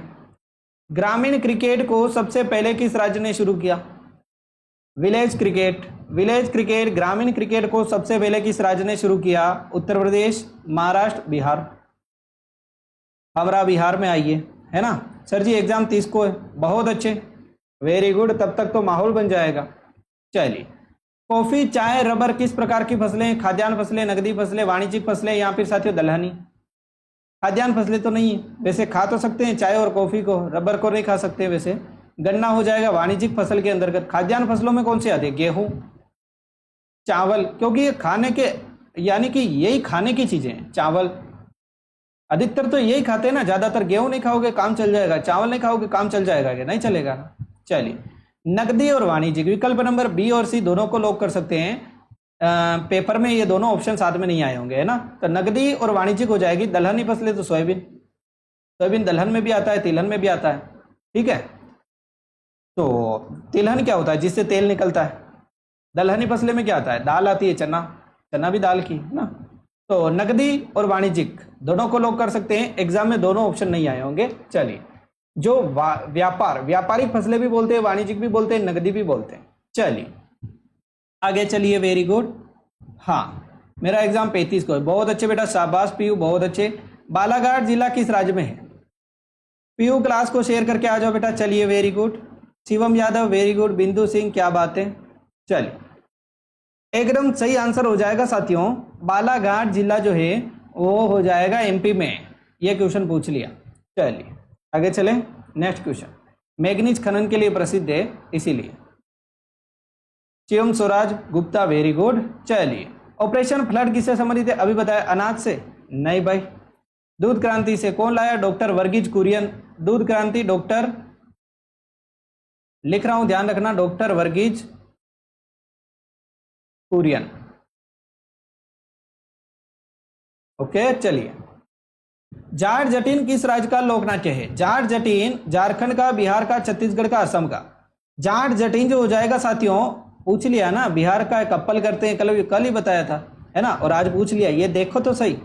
ग्रामीण क्रिकेट को सबसे पहले किस राज्य ने शुरू किया? Village cricket. विलेज क्रिकेट, ग्रामीण क्रिकेट को सबसे पहले किस राज्य ने शुरू किया? उत्तर प्रदेश, महाराष्ट्र, बिहार। हमारा बिहार में आइए, है ना सर जी, एग्जाम 30 को है, बहुत अच्छे, वेरी गुड, तब तक तो माहौल बन जाएगा। चलिए, कॉफी, चाय, रबर किस प्रकार की फसलें? खाद्यान्न फसलें, नकदी फसलें, वाणिज्यिक फसलें, या फिर साथियों दलहनी? खाद्यान्न फसलें तो नहीं है वैसे, खा तो सकते हैं चाय और कॉफी को, रबर को नहीं खा सकते वैसे। गन्ना हो जाएगा वाणिज्यिक फसल के अंतर्गत। खाद्यान्न फसलों में कौन सी आती है? गेहूं, चावल, क्योंकि ये खाने के, यानी कि यही खाने की चीजें हैं। चावल अधिकतर तो यही खाते हैं ना, ज्यादातर। गेहूं नहीं खाओगे काम चल जाएगा, चावल नहीं खाओगे काम चल जाएगा, क्या नहीं चलेगा ना? चलिए, नकदी और वाणिज्यिक, विकल्प नंबर बी और सी दोनों को लॉक कर सकते हैं। पेपर में ये दोनों ऑप्शन साथ में नहीं आए होंगे, है ना? तो नकदी और वाणिज्यिक हो जाएगी। दलहनी फसलें तो सोयाबीन, सोयाबीन दलहन में भी आता है, तिलहन में भी आता है। ठीक है, तो तिलहन क्या होता है? जिससे तेल निकलता है। दलहनी फसलें में क्या आता है? दाल आती है, चना, चना भी दाल की, है ना? तो नकदी और वाणिज्यिक दोनों को लॉक कर सकते हैं, एग्जाम में दोनों ऑप्शन नहीं आए होंगे। चलिए, जो व्यापार, व्यापारिक फसलें भी बोलते हैं, वाणिज्यिक भी बोलते हैं, नकदी भी बोलते हैं। चलिए, आगे चलिए, वेरी गुड। हाँ, मेरा एग्जाम 35 को है। बहुत अच्छे बेटा, शाबाश पीयू, बहुत अच्छे। बालाघाट जिला किस राज्य में है? पीयू क्लास को शेयर करके आ जाओ बेटा। चलिए, very good. Shivam Yadav, very good. बिंदु सिंह, क्या बात है। चलिए, एकदम सही आंसर हो जाएगा साथियों। बालाघाट जिला जो है वो हो जाएगा एमपी में। ये क्वेश्चन पूछ लिया। चलिए आगे चले, नेक्स्ट क्वेश्चन। मैग्नीज खनन के लिए प्रसिद्ध है, इसीलिए। Shivam Swaraj Gupta, very good. चलिए, ऑपरेशन फ्लड किससे संबंधित है? अभी बताया, अनाज से? नहीं भाई। दूध क्रांति से। कौन लाया? डॉक्टर वर्गीज कुरियन। दूध क्रांति डॉक्टर, लिख रहा हूं ध्यान रखना, डॉक्टर वर्गीज कुरियन। ओके, चलिए। जाट जटिन किस राज्य का लोक नाट्य है? जाट जटिन झारखंड का, बिहार का, छत्तीसगढ़ का, असम का। जाट जटिन जो हो जाएगा साथियों, पूछ लिया ना, बिहार का कपल करते हैं, कल ही बताया था, है ना, और आज पूछ लिया, ये देखो तो सही।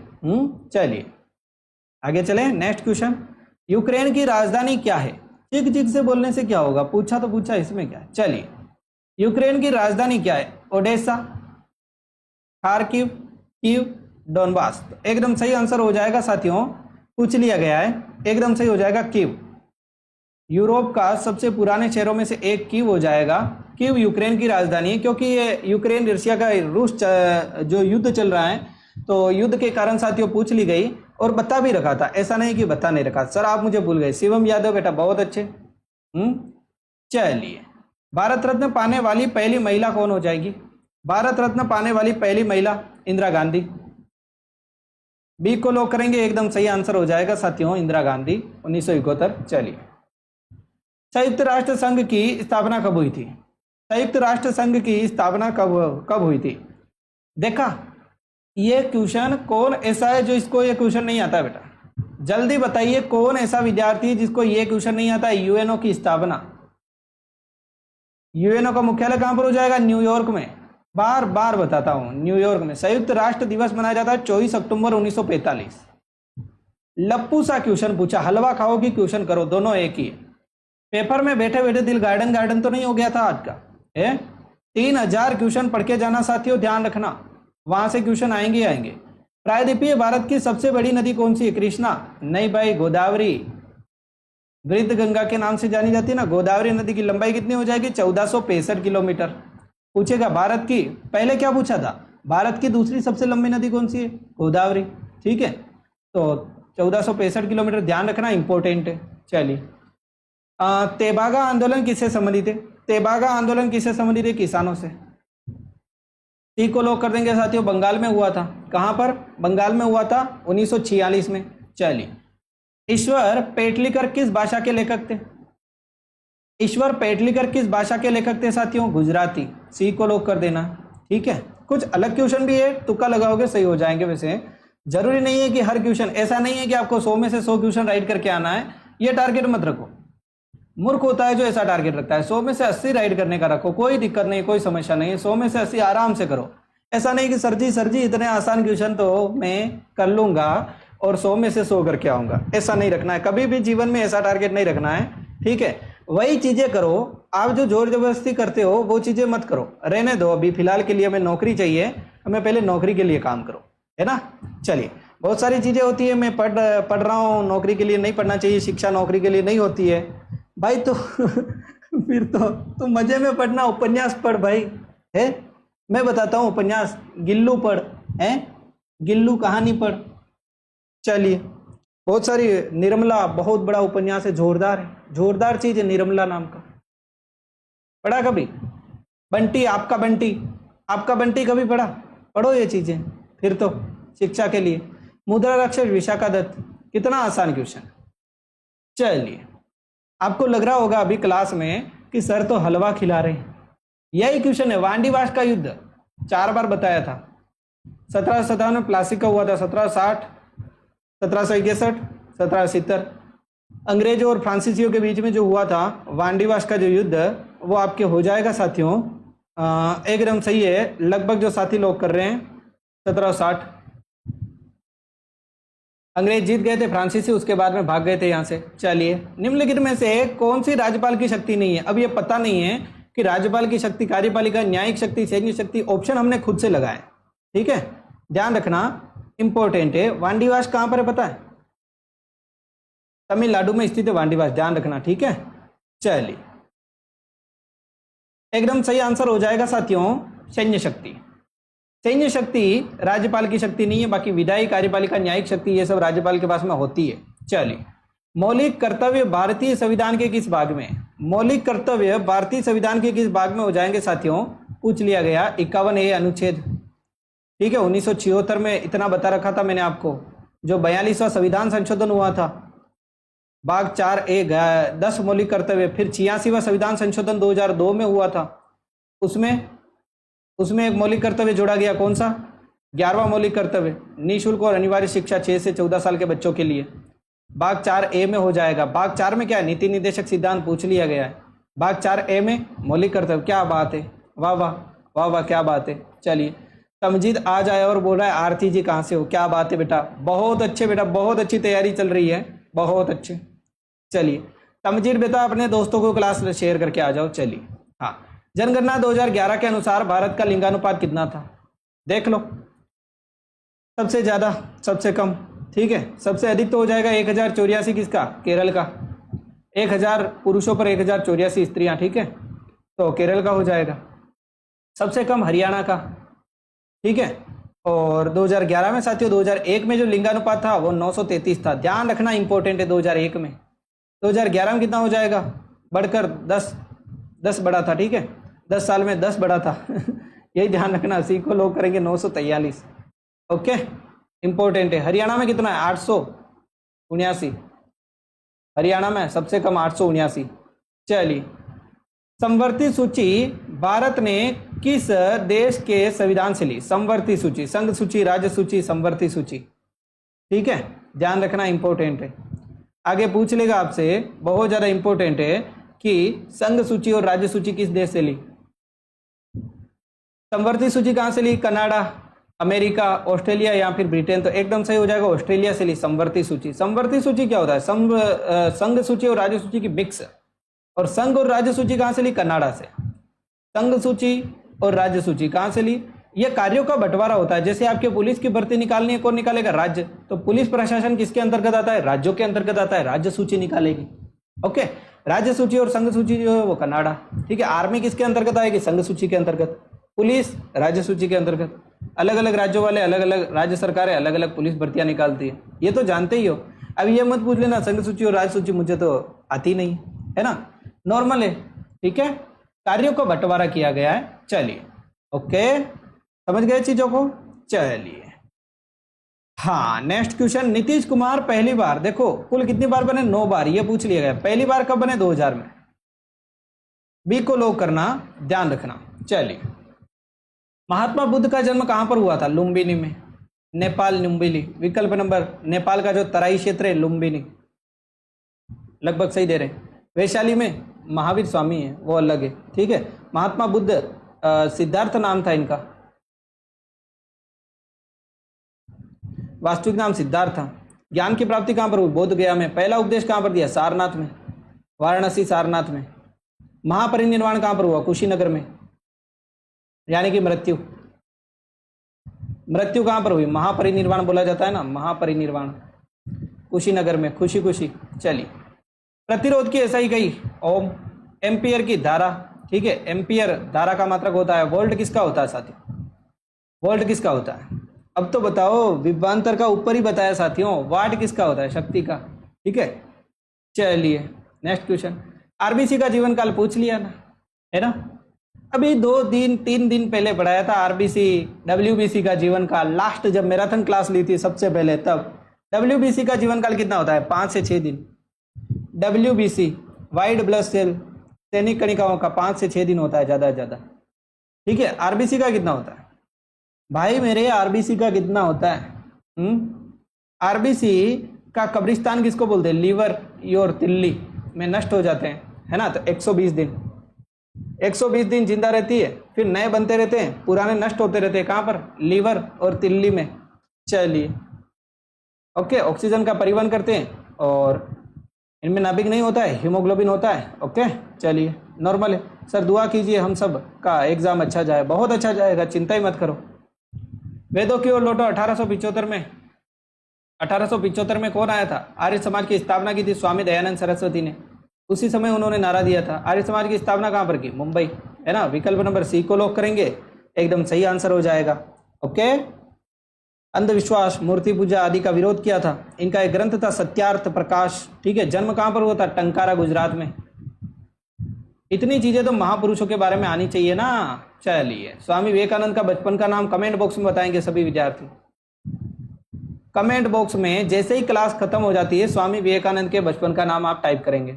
चलिए आगे चले, नेक्स्ट क्वेश्चन। यूक्रेन की राजधानी क्या है? चिक चिक से बोलने से क्या होगा? पूछा तो पूछा, इसमें क्या है। चलिए, यूक्रेन की राजधानी क्या है? Odesa, Kharkiv, Kyiv, Donbas. एकदम सही आंसर हो जाएगा साथियों, पूछ लिया गया है, एकदम सही हो जाएगा कीव। यूरोप का सबसे पुराने शहरों में से एक कीव हो जाएगा। कीव यूक्रेन की राजधानी है, क्योंकि ये यूक्रेन रशिया का रूस जो युद्ध चल रहा है, तो युद्ध के कारण साथियों पूछ ली गई, और बता भी रखा था, ऐसा नहीं कि बता नहीं रखा। सर आप मुझे भूल गए। शिवम यादव बेटा, बहुत अच्छे। चलिए, भारत रत्न पाने वाली पहली महिला कौन हो जाएगी? भारत रत्न पाने वाली पहली महिला इंदिरा गांधी। बी को लॉक करेंगे, एकदम सही आंसर हो जाएगा साथियों, इंदिरा गांधी, 1971। चलिए, संयुक्त राष्ट्र संघ की स्थापना कब हुई थी? संयुक्त राष्ट्र संघ की स्थापना कब हुई थी? देखा, ये क्वेश्चन कौन ऐसा है जो इसको ये क्वेश्चन नहीं आता बेटा? जल्दी बताइए, कौन ऐसा विद्यार्थी है जिसको ये क्वेश्चन नहीं आता? यूएनओ की स्थापना। यूएनओ का मुख्यालय कहां पर हो जाएगा? न्यूयॉर्क में। बार बार बताता हूं, न्यूयॉर्क में। संयुक्त राष्ट्र दिवस मनाया जाता है 24 अक्टूबर 1945। लप्पू सा क्वेश्चन पूछा, हलवा खाओ की क्वेश्चन करो, दोनों एक ही है। पेपर में बैठे बैठे दिल गार्डन गार्डन तो नहीं हो गया था आज का? 3000 क्वेश्चन पढ़ के जाना साथियों, ध्यान रखना, वहां से क्वेश्चन आएंगे आएंगे। प्रायद्वीपीय भारत की सबसे बड़ी नदी कौन सी है? कृष्णा? नहीं भाई, गोदावरी। वृद्ध गंगा के नाम से जानी जाती है ना। गोदावरी नदी की लंबाई कितनी हो जाएगी? 1465 किलोमीटर। पूछेगा भारत की, पहले क्या पूछा था? भारत की दूसरी सबसे लंबी नदी कौन सी है? गोदावरी। ठीक है, तो 1465 किलोमीटर, ध्यान रखना, इंपॉर्टेंट है। चलिए, तेबागा आंदोलन किससे संबंधित है? तेबागा आंदोलन किससे संबंधित है? किसानों से। टी को लॉक कर देंगे साथियों, बंगाल में हुआ था। कहां पर? बंगाल में हुआ था 1946 में। चलिए, ईश्वर पेटलीकर किस भाषा के लेखक थे? ईश्वर पेटलीकर किस भाषा के लेखक थे साथियों? गुजराती। सी को लॉक कर देना। ठीक है, कुछ अलग क्वेश्चन भी है, तुक्का लगाओगे सही हो जाएंगे। वैसे जरूरी नहीं है कि हर क्वेश्चन, ऐसा नहीं है कि आपको 100 में से 100 क्वेश्चन राइट करके आना है, ये टारगेट मत रखो। मूर्ख होता है जो ऐसा टारगेट रखता है। 100 में से 80 राइट करने का रखो, कोई दिक्कत नहीं, कोई समस्या नहीं है। 100 में से 80 आराम से करो। ऐसा नहीं कि सर जी इतने आसान क्वेश्चन तो मैं कर लूंगा और 100 में से 100 करके आऊंगा, ऐसा नहीं रखना है। कभी भी जीवन में ऐसा टारगेट नहीं रखना है। ठीक है, वही चीजें करो। आप जो जोर जबरदस्ती करते हो वो चीजें मत करो, रहने दो। अभी फिलहाल के लिए हमें नौकरी चाहिए, हमें पहले नौकरी के लिए काम करो, है ना। चलिए, बहुत सारी चीजें होती है, मैं पढ़ रहा हूँ, नौकरी के लिए नहीं पढ़ना चाहिए, शिक्षा नौकरी के लिए नहीं होती है भाई। तो फिर तो मजे में पढ़ना, उपन्यास पढ़ भाई, है। मैं बताता हूँ उपन्यास, गिल्लू पढ़, है, गिल्लू कहानी पढ़। चलिए, बहुत सारी, निर्मला बहुत बड़ा उपन्यास है, जोरदार है, जोरदार चीज है निर्मला नाम का। पढ़ा कभी? बंटी, आपका बंटी कभी पढ़ा? पढ़ो ये चीजें फिर तो शिक्षा के लिए। मुद्रा रक्षक विशाखा दत्त, कितना आसान क्वेश्चन। चलिए, आपको लग रहा होगा अभी क्लास में कि सर तो हलवा खिला रहे हैं, यही क्वेश्चन है। वांडीवास का युद्ध 4 बार बताया था। 1757 में प्लासी का हुआ था, 1760, 1761, 1770। अंग्रेजों और फ्रांसीसियों के बीच में जो हुआ था वांडीवास का जो युद्ध, वो आपके हो जाएगा साथियों। एकदम सही है, लगभग जो साथी लोग कर रहे हैं 1760। अंग्रेज जीत गए थे फ्रांसीसी, उसके बाद में भाग गए थे यहाँ से। चलिए, निम्नलिखित में से कौन सी राज्यपाल की शक्ति नहीं है? अब ये पता नहीं है कि राज्यपाल की शक्ति, कार्यपालिका, न्यायिक शक्ति, सैन्य शक्ति, ऑप्शन हमने खुद से लगाए। ठीक है, ध्यान रखना, इंपॉर्टेंट है। वांडीवास कहां पर है पता है? तमिलनाडु में स्थित है वांडीवास, ध्यान रखना। ठीक है, चलिए एकदम सही आंसर हो जाएगा साथियों, सैन्य शक्ति। सैन्य शक्ति राज्यपाल की शक्ति नहीं है, बाकी विधायी, कार्यपालिका, न्यायिक शक्ति ये सब राज्यपाल के पास में होती है। चलिए, मौलिक कर्तव्य भारतीय संविधान के किस भाग में? मौलिक कर्तव्य भारतीय संविधान के किस भाग में हो जाएंगे साथियों? पूछ लिया गया 51A अनुच्छेद। ठीक है, 1976 में इतना बता रखा था मैंने आपको, जो 42वां संविधान संशोधन हुआ था, भाग 4A 10 मौलिक कर्तव्य। फिर 86वां संविधान संशोधन 2002 में हुआ था, उसमें एक मौलिक कर्तव्य जोड़ा गया। कौन सा? 11वां मौलिक कर्तव्य, निःशुल्क और अनिवार्य शिक्षा 6 से 14 साल के बच्चों के लिए। भाग 4A में हो जाएगा। भाग 4 में क्या है? नीति निर्देशक सिद्धांत पूछ लिया गया है। भाग 4A में मौलिक कर्तव्य। क्या बात है, वाह वाह वाह वाह, क्या बात है। चलिए, तमजीद आ जाए और बोल रहा है आरती जी कहाँ से हो? क्या बात है बेटा, बहुत अच्छे बेटा, बहुत अच्छी तैयारी चल रही है, बहुत अच्छे। चलिए तमजीद बेटा, अपने दोस्तों को क्लास शेयर करके आ जाओ। चलिए, हाँ, जनगणना 2011 के अनुसार भारत का लिंगानुपात कितना था? देख लो, सबसे ज्यादा, सबसे कम। ठीक है, सबसे अधिक तो हो जाएगा 1084 किसका? केरल का। 1000 पुरुषों पर 1084 स्त्रियां। ठीक है, तो केरल का हो जाएगा। सबसे कम हरियाणा का। ठीक है, और 2011 में साथियों, 2001 में जो लिंगानुपात था वो 933 था। ध्यान रखना, इंपॉर्टेंट है। 2001 में, 2011 में कितना हो जाएगा? बढ़कर 10 बढ़ा था। ठीक है, 10 साल में 10 बढ़ा था। यही ध्यान रखना, सीखो लोग करेंगे 943। ओके, इंपॉर्टेंट है। हरियाणा में कितना है? 879। हरियाणा में सबसे कम 879। चलिए, समवर्ती सूची भारत ने किस देश के संविधान से ली? समवर्ती सूची, संघ सूची, राज्य सूची, समवर्ती सूची। ठीक है, ध्यान रखना, इंपॉर्टेंट है। आगे पूछ लेगा आपसे, बहुत ज्यादा इंपॉर्टेंट है कि संघ सूची और राज्य सूची किस देश से ली? समवर्ती सूची कहां से ली? कनाडा, अमेरिका, ऑस्ट्रेलिया या फिर ब्रिटेन? तो एकदम सही हो जाएगा, ऑस्ट्रेलिया से ली समवर्ती सूची। समवर्ती सूची क्या होता है? संघ सूची और राज्य सूची की मिक्स। और संघ और राज्य सूची कहां से ली? कनाडा से। संघ सूची और राज्य सूची कहां से ली? ये कार्यों का बंटवारा होता है। जैसे आपके पुलिस की भर्ती निकालनी है, कौन निकालेगा? राज्य। तो पुलिस प्रशासन किसके अंतर्गत आता है? राज्यों के अंतर्गत आता है, राज्य सूची निकालेगी। ओके, राज्य सूची और संघ सूची जो है वो कनाडा। ठीक है, आर्मी किसके अंतर्गत आएगी? संघ सूची के अंतर्गत। पुलिस राज्य सूची के अंतर्गत। अलग अलग राज्यों वाले, अलग अलग राज्य सरकारें अलग अलग पुलिस भर्तियां निकालती है, ये तो जानते ही हो। अब ये मत पूछ लेना संघ सूची और राज्य सूची, मुझे तो आती नहीं है ना, नॉर्मल है। ठीक है, कार्यों का बंटवारा किया गया है। चलिए, ओके, समझ गए चीजों को? चलिए, हाँ, नेक्स्ट क्वेश्चन। नीतीश कुमार पहली बार, देखो कुल कितनी बार बने? 9 बार, ये पूछ लिया गया। पहली बार कब बने? 2000 में। बी को लॉक करना, ध्यान रखना। चलिए, महात्मा बुद्ध का जन्म कहां पर हुआ था? लुम्बिनी में, नेपाल, लुम्बिनी। विकल्प नंबर, नेपाल का जो तराई क्षेत्र है लुम्बिनी, लगभग सही दे रहे। वैशाली में महावीर स्वामी है, वो अलग है। ठीक है, महात्मा बुद्ध सिद्धार्थ नाम था इनका, वास्तविक नाम सिद्धार्थ था। ज्ञान की प्राप्ति कहां पर हुई? बोध गया में। पहला उपदेश कहां पर दिया? सारनाथ में, वाराणसी, सारनाथ में। महापरिनिर्वाण कहां पर हुआ? कुशीनगर में, यानी कि मृत्यु कहां पर हुई? महापरिनिर्वाण बोला जाता है ना, महापरिनिर्वाण, कुशीनगर में, खुशी खुशी। चलिए, प्रतिरोध की एसआई कही? ओम। एम्पियर की धारा। ठीक है, एम्पियर धारा का मात्रक होता है। वोल्ट किसका होता है साथियों? वोल्ट किसका होता है? अब तो बताओ, विभवांतर का ऊपर ही बताया साथियों। वाट किसका होता है? शक्ति का। ठीक है, चलिए नेक्स्ट क्वेश्चन। आरबीसी का जीवन काल पूछ लिया ना, है ना? अभी 2-3 दिन पहले पढ़ाया था आरबीसी डब्ल्यूबीसी का जीवन काल। लास्ट जब मैराथन क्लास ली थी सबसे पहले, तब डब्ल्यूबीसी का जीवन काल कितना होता है? 5 से 6 दिन। डब्ल्यूबीसी वाइड ब्लड सेल, सैनिक कणिकाओं का 5 से 6 दिन होता है ज्यादा से ज्यादा। ठीक है, आरबीसी का कितना होता है भाई मेरे? आरबीसी का कितना होता है? आरबीसी का कब्रिस्तान किसको बोलते हैं? लीवर और तिल्ली में नष्ट हो जाते हैं, है ना? तो 120 दिन, 120 दिन जिंदा रहती है, फिर नए बनते रहते हैं, पुराने नष्ट होते रहते हैं। कहां पर? लीवर और तिल्ली में। चलिए, ओके, ऑक्सीजन का परिवहन करते हैं और इनमें नाभिक नहीं होता है, हीमोग्लोबिन होता है। ओके, चलिए नॉर्मल है। सर दुआ कीजिए हम सब का एग्जाम अच्छा जाए। बहुत अच्छा जाएगा, चिंता ही मत करो। वेदों की ओर लौटो। 1875 में कौन आया था? आर्य समाज की स्थापना की थी स्वामी दयानंद सरस्वती ने। उसी समय उन्होंने नारा दिया था। आर्य समाज की स्थापना कहाँ पर की? मुंबई, है ना। विकल्प नंबर सी को लॉक करेंगे, एकदम सही आंसर हो जाएगा। ओके। अंधविश्वास, मूर्ति पूजा आदि का विरोध किया था। इनका एक ग्रंथ था सत्यार्थ प्रकाश। ठीक है। जन्म कहां पर हुआ था? टंकारा, गुजरात में। इतनी चीजें तो महापुरुषों के बारे में आनी चाहिए ना। चलिए, स्वामी विवेकानंद का बचपन का नाम कमेंट बॉक्स में बताएंगे सभी विद्यार्थी। कमेंट बॉक्स में जैसे ही क्लास खत्म हो जाती है स्वामी विवेकानंद के बचपन का नाम आप टाइप करेंगे।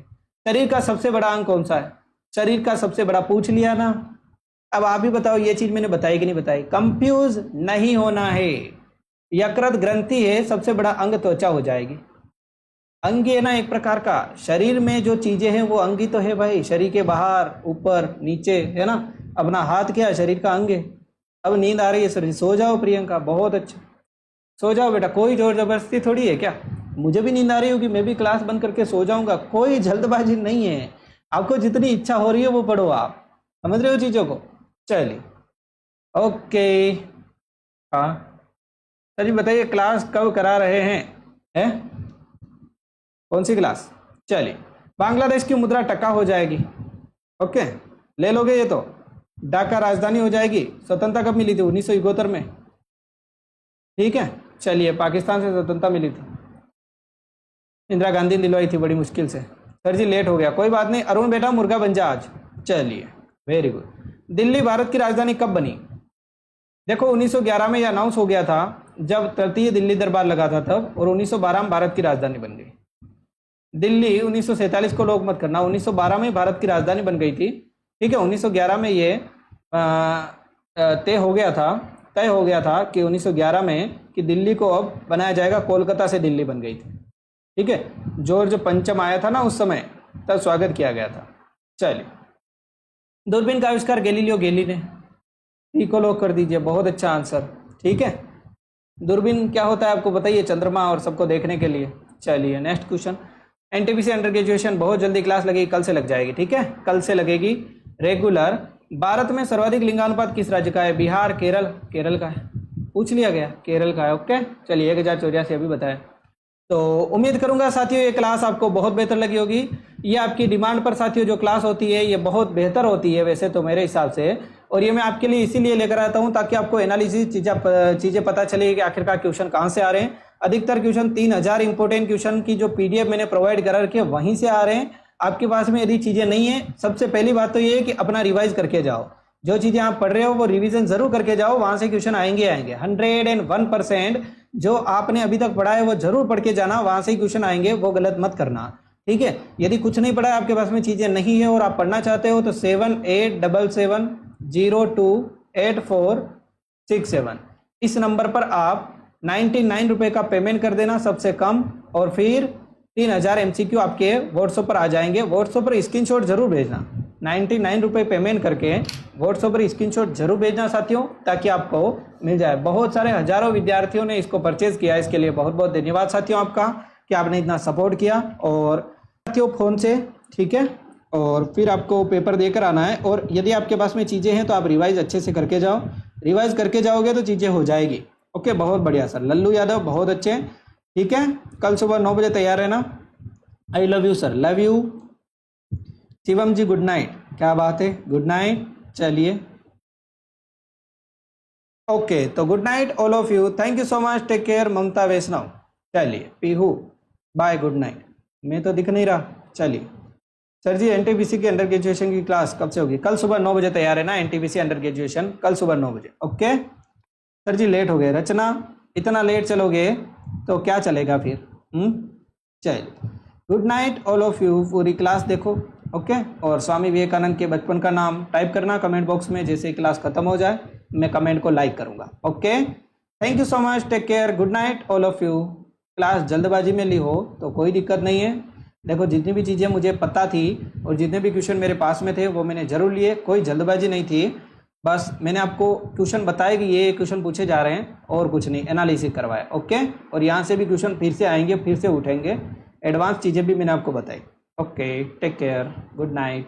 शरीर का सबसे बड़ा अंग कौन सा है? शरीर का सबसे बड़ा पूछ लिया ना। अब आप ही बताओ, ये चीज मैंने बताई कि नहीं बताई? कंफ्यूज नहीं होना है। यकृत ग्रंथि है, सबसे बड़ा अंग त्वचा हो जाएगी। अंग है ना एक प्रकार का। शरीर में जो चीजें हैं वो अंग ही तो है भाई। शरीर के बाहर, ऊपर, नीचे, है ना। अपना हाथ क्या है? शरीर का अंग है। अब नींद आ रही है सर, सो जाओ प्रियंका, बहुत अच्छा, सो जाओ बेटा। कोई जोर जबरदस्ती थोड़ी है क्या? मुझे भी नींद आ रही होगी, मैं भी क्लास बंद करके सो जाऊंगा। कोई जल्दबाजी नहीं है। आपको जितनी इच्छा हो रही है वो पढ़ो। आप समझ रहे हो चीजों को? चलिए, ओके। हाँ सर जी बताइए, क्लास कब करा रहे हैं? कौन सी क्लास? चलिए, बांग्लादेश की मुद्रा टका हो जाएगी। ओके, ले लोगे ये तो। ढाका राजधानी हो जाएगी। स्वतंत्रता कब मिली थी? 1971 में। ठीक है। चलिए, पाकिस्तान से स्वतंत्रता मिली थी, इंदिरा गांधी ने दिलवाई थी बड़ी मुश्किल से। सर जी लेट हो गया, कोई बात नहीं। अरुण बेटा मुर्गा बन जा आज। चलिए, वेरी गुड। दिल्ली भारत की राजधानी कब बनी? देखो 1911 में यह अनाउंस हो गया था जब तृतीय दिल्ली दरबार लगा था तब, और 1912 में भारत की राजधानी बन गई। दिल्ली 1947 को लोग मत करना, 1912 में भारत की राजधानी बन गई थी। ठीक है। 1911 में ये तय हो गया था कि 1911 में कि दिल्ली को अब बनाया जाएगा। कोलकाता से दिल्ली बन गई थी। ठीक है। जॉर्ज पंचम आया था ना उस समय, तब स्वागत किया गया था। चलिए, दूरबीन का आविष्कार गैलीलियो गैली ने। टी को लॉक कर दीजिए, बहुत अच्छा आंसर। ठीक है। दूरबीन क्या होता है आपको बताइए? चंद्रमा और सबको देखने के लिए। चलिए, next question. NTPC under graduation बहुत जल्दी क्लास लगेगी, कल से लग जाएगी। ठीक है, कल से लगेगी रेगुलर। भारत में सर्वाधिक लिंगानुपात किस राज्य का है? बिहार, केरल? केरल का है, पूछ लिया गया, केरल का है। ओके, चलिए 1084 अभी बताया। तो उम्मीद करूंगा साथियों ये क्लास आपको बहुत बेहतर लगी होगी। ये आपकी डिमांड पर साथियों जो क्लास होती है ये बहुत बेहतर होती है वैसे तो मेरे हिसाब से, और ये मैं आपके लिए इसीलिए लेकर आता हूं ताकि आपको एनालिसिस चीजें पता चले कि आखिरकार क्वेश्चन कहां से आ रहे हैं। अधिकतर क्वेश्चन 3000 इंपोर्टेंट क्वेश्चन की जो पीडीएफ मैंने प्रोवाइड करा रखी है वहीं से आ रहे हैं। आपके पास में यदि चीजें नहीं है, सबसे पहली बात तो ये है कि अपना रिवाइज करके जाओ। जो चीजें आप पढ़ रहे हो वो रिवीजन जरूर करके जाओ, वहां से क्वेश्चन आएंगे 101% जो आपने अभी तक पढ़ा है वो जरूर पढ़ के जाना, वहां से ही क्वेश्चन आएंगे, वो गलत मत करना। ठीक है। यदि कुछ नहीं पढ़ा है, आपके पास में चीजें नहीं है और आप पढ़ना चाहते हो तो 7877028467 इस नंबर पर आप 99 रुपए का पेमेंट कर देना सबसे कम, और फिर 3000 MCQ आपके व्हाट्सएप पर आ जाएंगे। व्हाट्सएप पर स्क्रीनशॉट जरूर भेजना, 99 रुपए पेमेंट करके व्हाट्सएप पर स्क्रीनशॉट जरूर भेजना साथियों, ताकि आपको मिल जाए। बहुत सारे हजारों विद्यार्थियों ने इसको परचेज किया, इसके लिए बहुत बहुत धन्यवाद साथियों आपका कि आपने इतना सपोर्ट किया। और साथियों फोन से, ठीक है, और फिर आपको पेपर देकर आना है। और यदि आपके पास में चीज़ें हैं तो आप रिवाइज अच्छे से करके जाओ, रिवाइज करके जाओगे तो चीज़ें हो जाएगी। ओके, बहुत बढ़िया सर। लल्लू यादव बहुत अच्छे। ठीक है, कल सुबह 9 बजे तैयार रहना। I love you sir, love you. Shivam ji good night, क्या बात है, गुड नाइट। चलिए, ओके, तो good night all of you, thank you so much, take care. Mamata Vaishnav, चलिए, पीहू बाय, गुड नाइट। मैं तो दिख नहीं रहा। चलिए सर जी, एनटीपीसी के अंडर ग्रेजुएशन की क्लास कब से होगी? कल सुबह 9 बजे तैयार है ना, एनटीपीसी अंडर ग्रेजुएशन कल सुबह 9 बजे। ओके सर जी, लेट हो गए। रचना, इतना लेट चलोगे तो क्या चलेगा फिर? चलिए, good night all of you. पूरी क्लास देखो। ओके, और स्वामी विवेकानंद के बचपन का नाम टाइप करना कमेंट बॉक्स में। जैसे क्लास खत्म हो जाए मैं कमेंट को लाइक करूंगा। Okay, thank you so much, take care, good night all of you. Class जल्दबाजी में ली हो तो कोई दिक्कत नहीं है। देखो, जितनी भी चीज़ें मुझे पता थी और जितने भी क्वेश्चन मेरे पास में थे वो मैंने जरूर लिए, कोई जल्दबाजी नहीं थी। बस मैंने आपको क्वेश्चन बताया कि ये क्वेश्चन पूछे जा रहे हैं और कुछ नहीं, एनालिसिस करवाया। ओके, और यहाँ से भी क्वेश्चन फिर से आएंगे, फिर से उठेंगे। एडवांस चीज़ें भी मैंने आपको बताई। Okay, take care, good night.